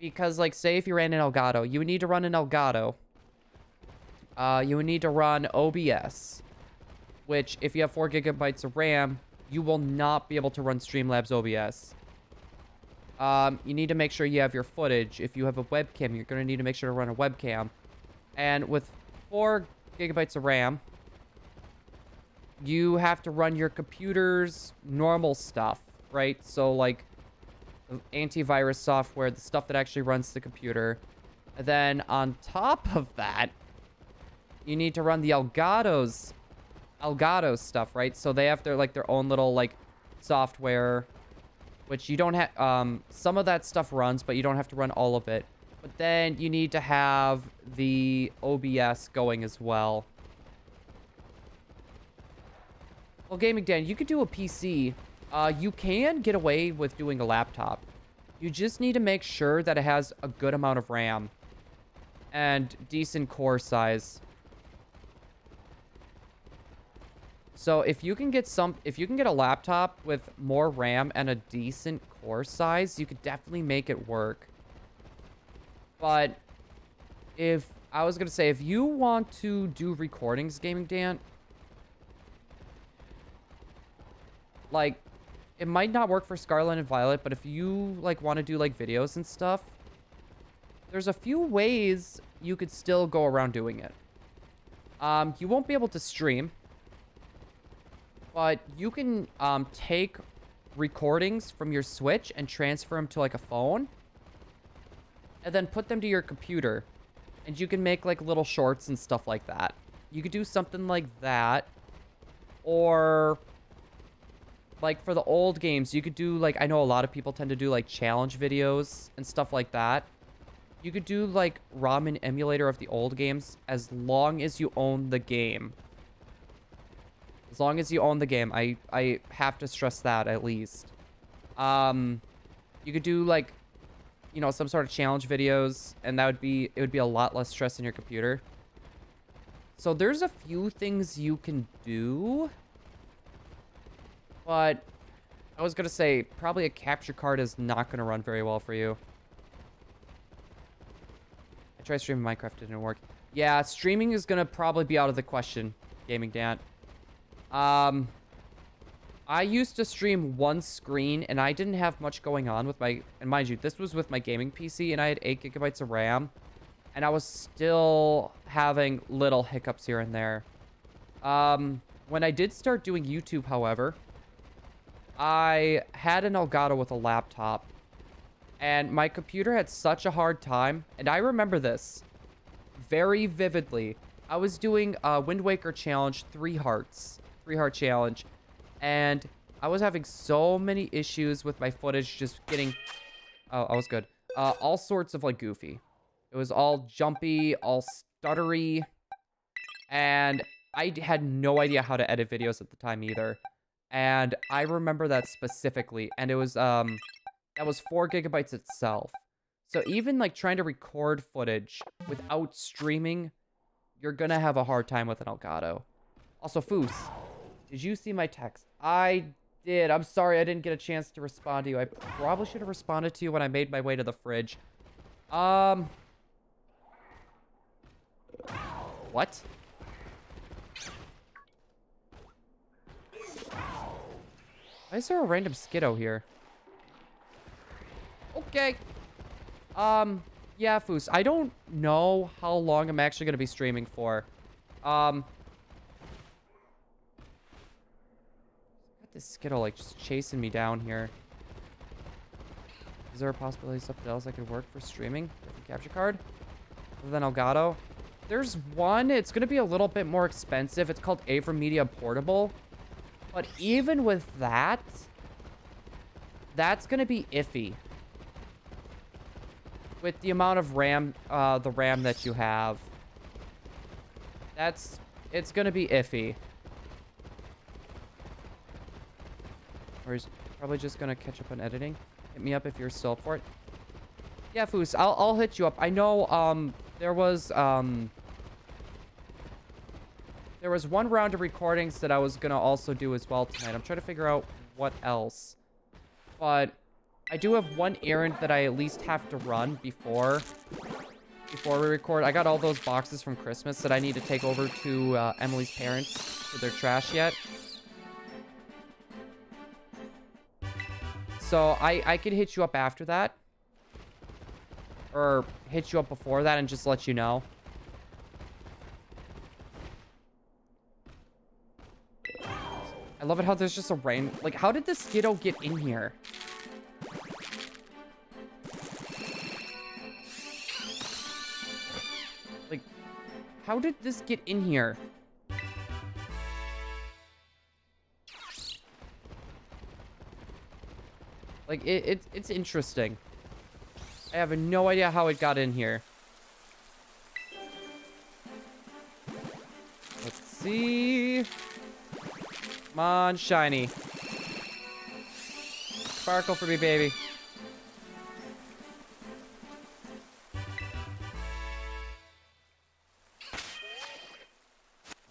Because, like, say if you ran an Elgato, you would need to run an Elgato. You would need to run OBS, which, if you have 4 gigabytes of RAM, you will not be able to run Streamlabs OBS. You need to make sure you have your footage. If you have a webcam, you're gonna need to make sure to run a webcam. And with 4 gigabytes of RAM, you have to run your computer's normal stuff, right? So, like, antivirus software, the stuff that actually runs the computer. And then on top of that, you need to run the Elgato stuff, right? So they have their own little, like, software, which you don't have, some of that stuff runs, but you don't have to run all of it. But then you need to have the OBS going as well. Well, Gaming Dan, you could do a PC. You can get away with doing a laptop. You just need to make sure that it has a good amount of RAM and decent core size. So if you can get a laptop with more RAM and a decent core size, you could definitely make it work. But if you want to do recordings, Gaming Dan, like, it might not work for Scarlet and Violet, but if you, like, want to do, like, videos and stuff, there's a few ways you could still go around doing it. You won't be able to stream, but you can take recordings from your Switch and transfer them to, like, a phone, and then put them to your computer, and you can make, like, little shorts and stuff like that. You could do something like that, or, like, for the old games, you could do, like, I know a lot of people tend to do, like, challenge videos and stuff like that. You could do, like, ramen emulator of the old games as long as you own the game. As long as you own the game. I have to stress that, at least. You could do, like, you know, some sort of challenge videos, and it would be a lot less stress in your computer. So there's a few things you can do. But I was going to say, probably a capture card is not going to run very well for you. I tried streaming Minecraft, it didn't work. Yeah, streaming is going to probably be out of the question, Gaming Dan. I used to stream one screen, and I didn't have much going on with my... And mind you, this was with my gaming PC, and I had 8 gigabytes of RAM. And I was still having little hiccups here and there. When I did start doing YouTube, however, I had an Elgato with a laptop. And my computer had such a hard time. And I remember this very vividly. I was doing a Wind Waker challenge, 3 hearts. 3-heart challenge. And I was having so many issues with my footage just getting... Oh, I was good. All sorts of, like, goofy. It was all jumpy, all stuttery. And I had no idea how to edit videos at the time either. And I remember that specifically. And it was, that was 4 gigabytes itself. So even, like, trying to record footage without streaming, you're gonna have a hard time with an Elgato. Also, Foos, did you see my text? I did. I'm sorry I didn't get a chance to respond to you. I probably should have responded to you when I made my way to the fridge. What? Why is there a random Skiddo here? Okay. Yeah, Foos. I don't know how long I'm actually going to be streaming for. Got this Skittle, like, just chasing me down here. Is there a possibility something else I could work for streaming? Different capture card? Other than Elgato? There's one. It's going to be a little bit more expensive. It's called Avra Media Portable. But even with that, that's going to be iffy. With the amount of RAM, the RAM that you have. It's going to be iffy. Or he's probably just going to catch up on editing. Hit me up if you're still up for it. Yeah, Foos, I'll hit you up. I know, there was one round of recordings that I was gonna also do as well tonight. I'm trying to figure out what else. But I do have one errand that I at least have to run before we record. I got all those boxes from Christmas that I need to take over to Emily's parents for their trash yet. So I could hit you up after that. Or hit you up before that and just let you know. I love it how there's just a rain. Like, how did the Skiddo get in here? Like, how did this get in here? Like, it's interesting. I have no idea how it got in here. Let's see. Come on, shiny. Sparkle for me, baby.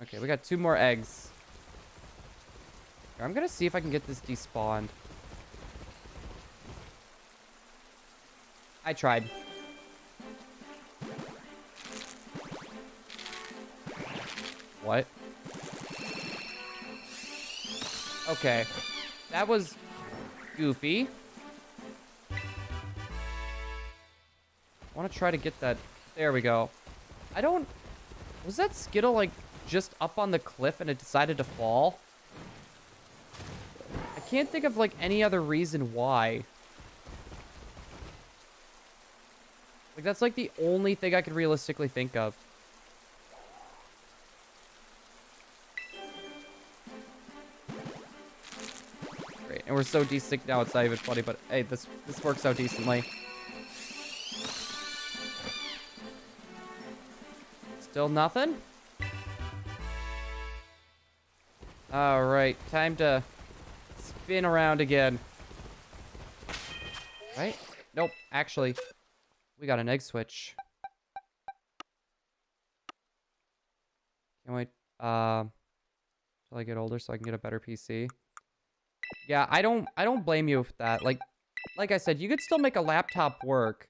Okay, we got 2 more eggs. Here, I'm gonna see if I can get this despawned. I tried. What? Okay. That was goofy. I want to try to get that. There we go. I don't... Was that Skittle, like, just up on the cliff and it decided to fall? I can't think of, like, any other reason why. Like, that's, like, the only thing I could realistically think of. Great. And we're so desync now, it's not even funny, but hey, this works out decently. Still nothing? Alright, time to spin around again. Right? Nope, actually... We got an egg switch. Can't wait till I get older so I can get a better PC. Yeah, I don't blame you for that. Like I said, you could still make a laptop work.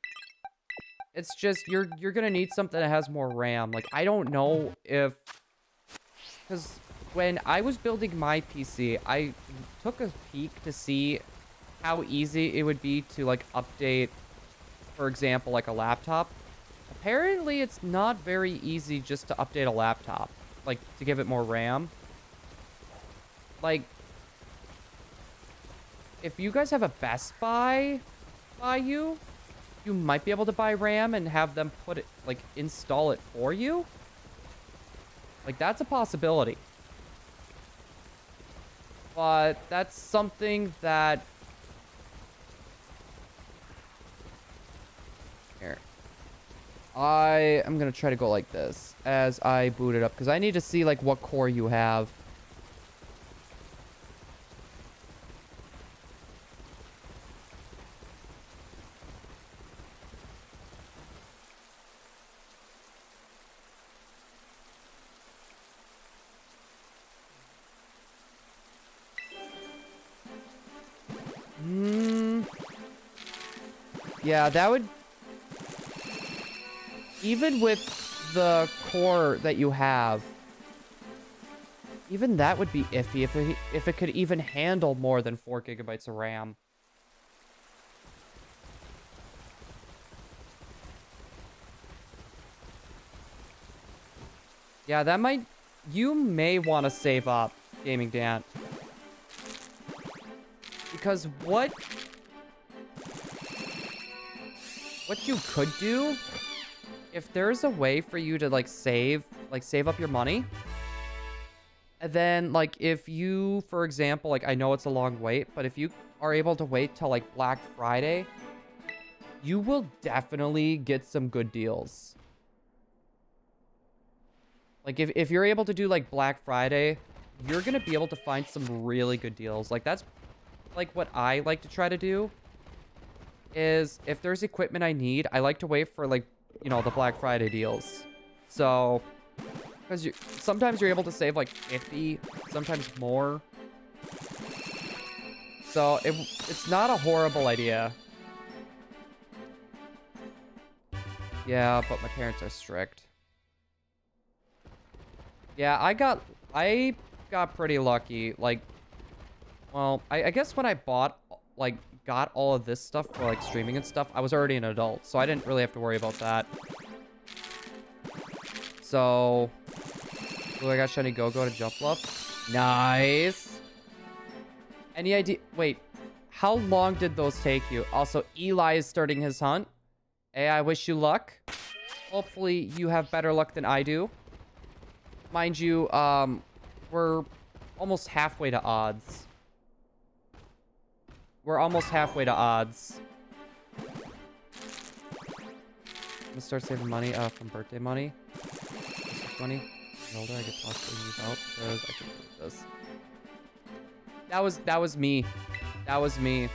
It's just you're gonna need something that has more RAM. Like, I don't know if, because when I was building my PC, I took a peek to see how easy it would be to like update, for example, like a laptop. Apparently, it's not very easy just to update a laptop, like to give it more RAM. Like, if you guys have a Best Buy by you might be able to buy RAM and have them put it, like, install it for you. Like, that's a possibility. But that's something that... Here. I am going to try to go like this as I boot it up, because I need to see, like, what core you have. Yeah, that would... Even with the core that you have... Even that would be iffy if it could even handle more than 4 gigabytes of RAM. Yeah, that might... You may want to save up, Gaming Dan. Because what you could do, if there's a way for you to, like, save up your money, and then, like, if you, for example, like, I know it's a long wait, but if you are able to wait till, like, Black Friday, you will definitely get some good deals. Like, if you're able to do, like, Black Friday, you're gonna be able to find some really good deals. Like, that's, like, what I like to try to do, is if there's equipment I need, I like to wait for, like, you know, the Black Friday deals. So, because sometimes you're able to save, like, 50, sometimes more. So, it's not a horrible idea. Yeah, but my parents are strict. Yeah, I got pretty lucky. Like, well, I guess when I got all of this stuff for, like, streaming and stuff, I was already an adult, so I didn't really have to worry about that. So, ooh, I got Shiny Go-Go to jump bluff. Nice. Any idea? Wait, how long did those take you? Also, Eli is starting his hunt. Hey, I wish you luck. Hopefully, you have better luck than I do. Mind you, we're almost halfway to odds. We're almost halfway to odds. I'm gonna start saving money from birthday money. Christmas money. The older I could possibly use out, because I can do this. That was me. That was me.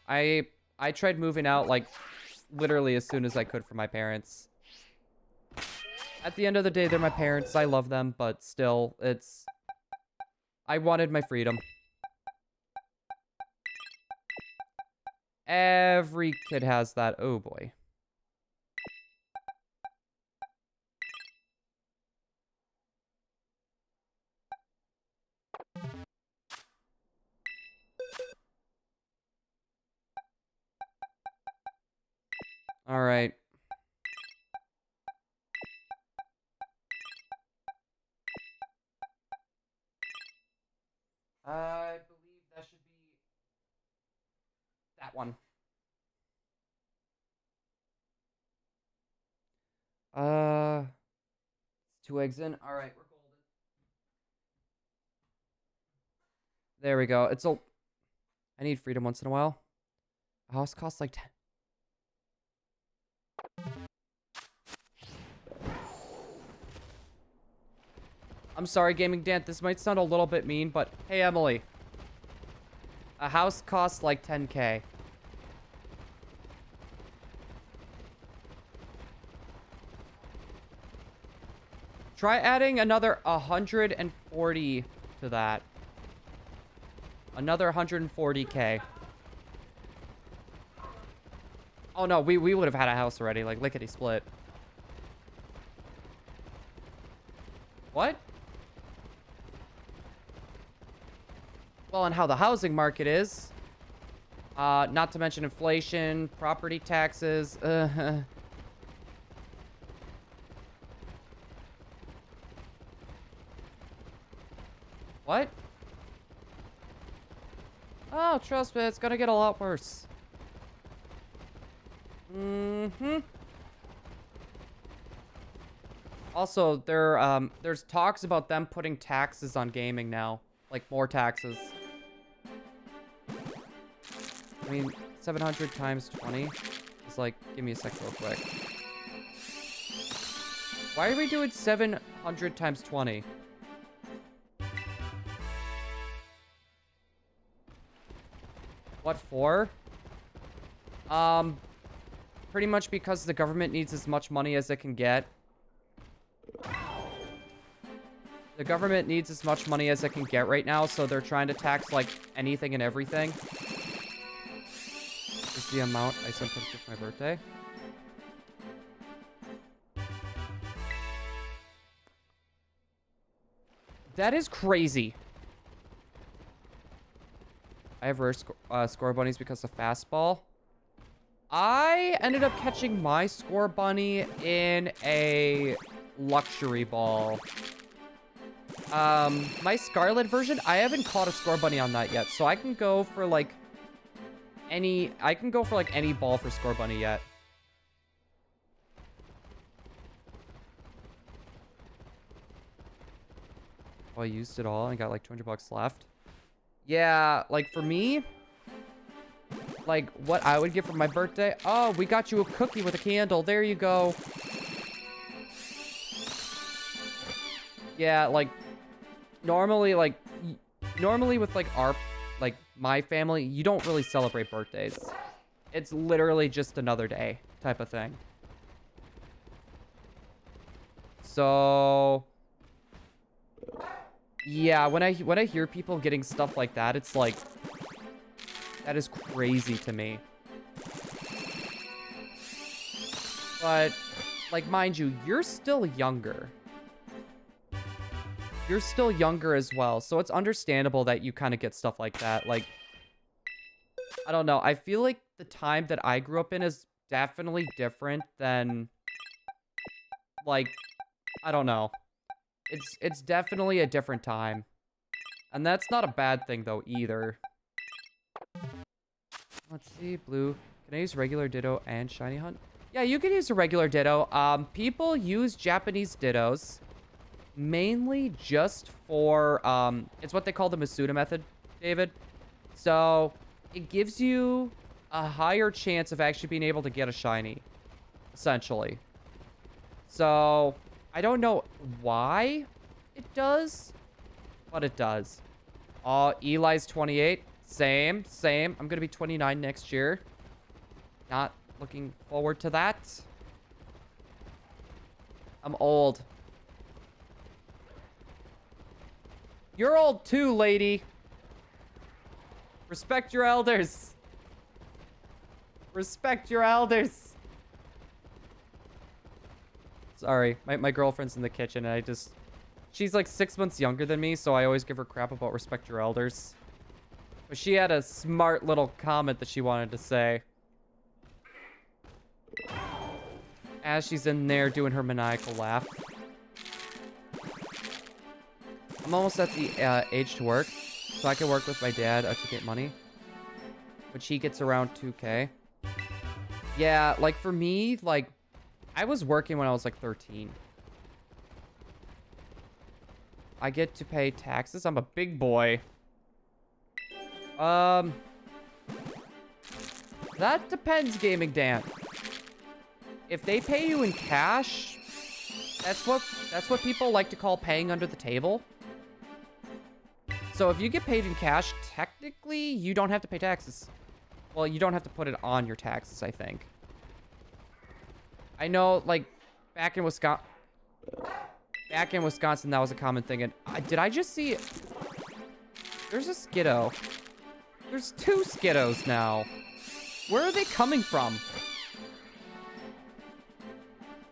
I tried moving out, like, literally as soon as I could from my parents. At the end of the day, they're my parents. I love them, but still, it's... I wanted my freedom. Every kid has that. Oh, boy. All right. I believe that should be that one. It's 2 eggs in. All right, we're golden. There we go. It's a... I need freedom once in a while. A house costs like 10. I'm sorry, Gaming Dan. This might sound a little bit mean, but hey, Emily. A house costs like 10K. Try adding another 140 to that. Another 140K. Oh no, we would have had a house already, like lickety split. What? Well, and how the housing market is. Not to mention inflation, property taxes. What? Oh, trust me, it's gonna get a lot worse. Mm-hmm. Also, there's talks about them putting taxes on gaming now. Like, more taxes. I mean, 700 times 20 is like... Give me a sec real quick. Why are we doing 700 times 20? What for? Pretty much because the government needs as much money as it can get. The government needs as much money as it can get right now, so they're trying to tax, like, anything and everything. This is the amount I sent them for my birthday. That is crazy. I have rare score bunnies because of fastball. I ended up catching my score bunny in a luxury ball. My Scarlet version, I haven't caught a score bunny on that yet, so I can go for like any ball for score bunny yet. Oh, I used it all and got like 200 bucks left. Yeah, like for me, like what I would get for my birthday. Oh, we got you a cookie with a candle. There you go. Yeah, like normally with like my family, you don't really celebrate birthdays. It's literally just another day type of thing. So yeah, when I hear people getting stuff like that, it's like, that is crazy to me. But, like, mind you, you're still younger. You're still younger as well, so it's understandable that you kind of get stuff like that. Like, I don't know. I feel like the time that I grew up in is definitely different than, like, I don't know. It's definitely a different time. And that's not a bad thing, though, either. Let's see, blue. Can I use regular ditto and shiny hunt? Yeah, you can use a regular ditto. People use Japanese dittos mainly just for, it's what they call the Masuda method, David. So, it gives you a higher chance of actually being able to get a shiny, essentially. So, I don't know why it does, but it does. Eli's 28. Same. I'm gonna be 29 next year. Not looking forward to that. I'm old. You're old too, lady. Respect your elders. Respect your elders. Sorry, my girlfriend's in the kitchen and she's like 6 months younger than me, so I always give her crap about respect your elders. But she had a smart little comment that she wanted to say. As she's in there doing her maniacal laugh. I'm almost at the age to work, so I can work with my dad to get money. Which he gets around 2K. Yeah, like for me, like, I was working when I was like 13. I get to pay taxes. I'm a big boy. That depends, Gaming Dan. If they pay you in cash, that's what people like to call paying under the table. So if you get paid in cash, technically you don't have to pay taxes. Well, you don't have to put it on your taxes, I think. I know, like, back in Wisconsin, that was a common thing. And did I just see? There's a Skiddo. There's 2 Skiddos now. Where are they coming from?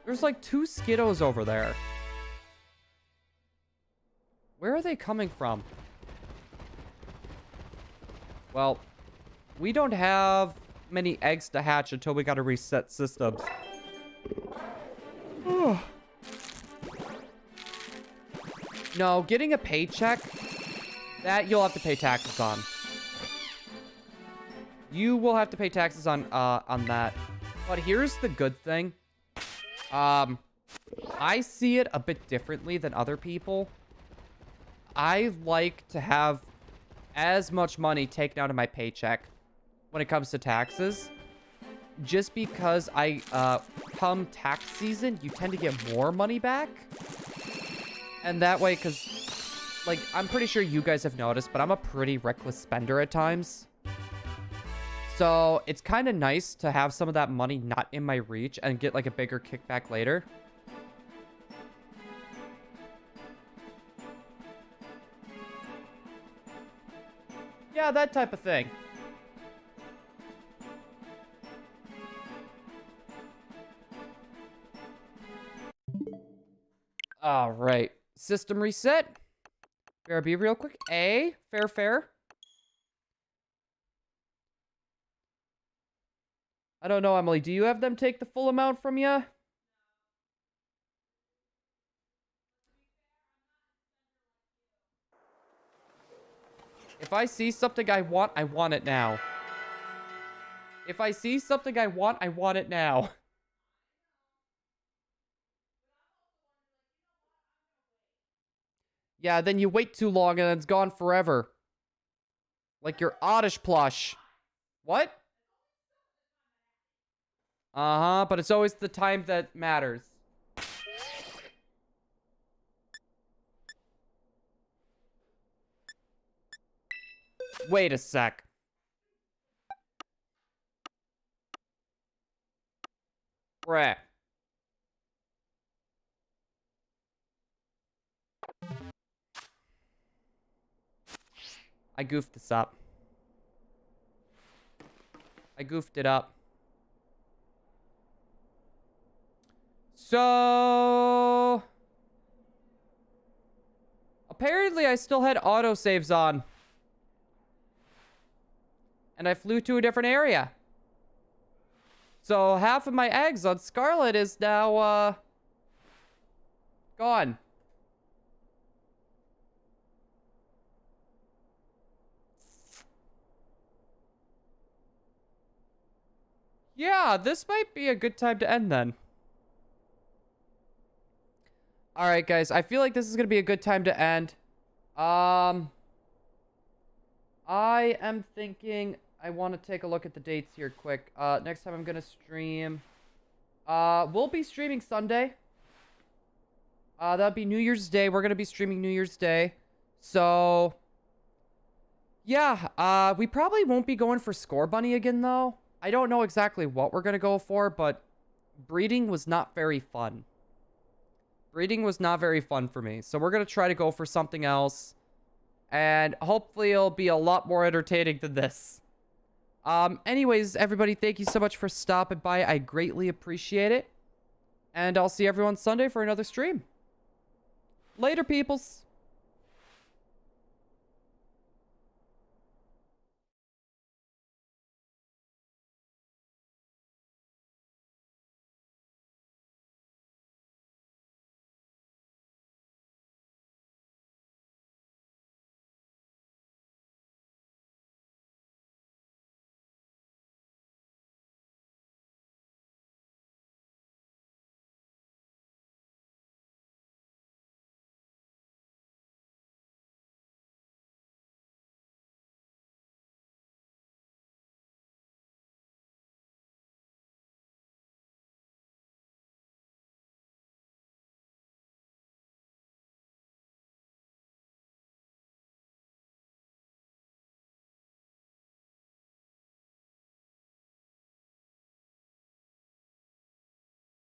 There's like 2 Skiddos over there. Where are they coming from? Well, we don't have many eggs to hatch until we gotta reset systems. No, getting a paycheck, that you'll have to pay taxes on. You will have to pay taxes on that. But here's the good thing. I see it a bit differently than other people. I like to have as much money taken out of my paycheck when it comes to taxes. Just because come tax season, you tend to get more money back. And that way, because, like, I'm pretty sure you guys have noticed, but I'm a pretty reckless spender at times. So, it's kind of nice to have some of that money not in my reach and get, like, a bigger kickback later. Yeah, that type of thing. All right. System reset. BRB real quick. A. Fair, fair. I don't know, Emily. Do you have them take the full amount from you? If I see something I want it now. If I see something I want it now. Yeah, then you wait too long and it's gone forever. Like your Oddish plush. What? Uh-huh, but it's always the time that matters. Wait a sec. Bruh. I goofed this up. I goofed it up. So... apparently I still had autosaves on. And I flew to a different area. So half of my eggs on Scarlet is now, gone. Yeah, this might be a good time to end then. Alright, guys. I feel like this is going to be a good time to end. I am thinking I want to take a look at the dates here quick. Next time I'm going to stream. We'll be streaming Sunday. That'll be New Year's Day. We're going to be streaming New Year's Day. So, yeah. We probably won't be going for Scorebunny again, though. I don't know exactly what we're going to go for, but breeding was not very fun. Breeding was not very fun for me. So we're going to try to go for something else. And hopefully it'll be a lot more entertaining than this. Anyways, everybody, thank you so much for stopping by. I greatly appreciate it. And I'll see everyone Sunday for another stream. Later, peoples.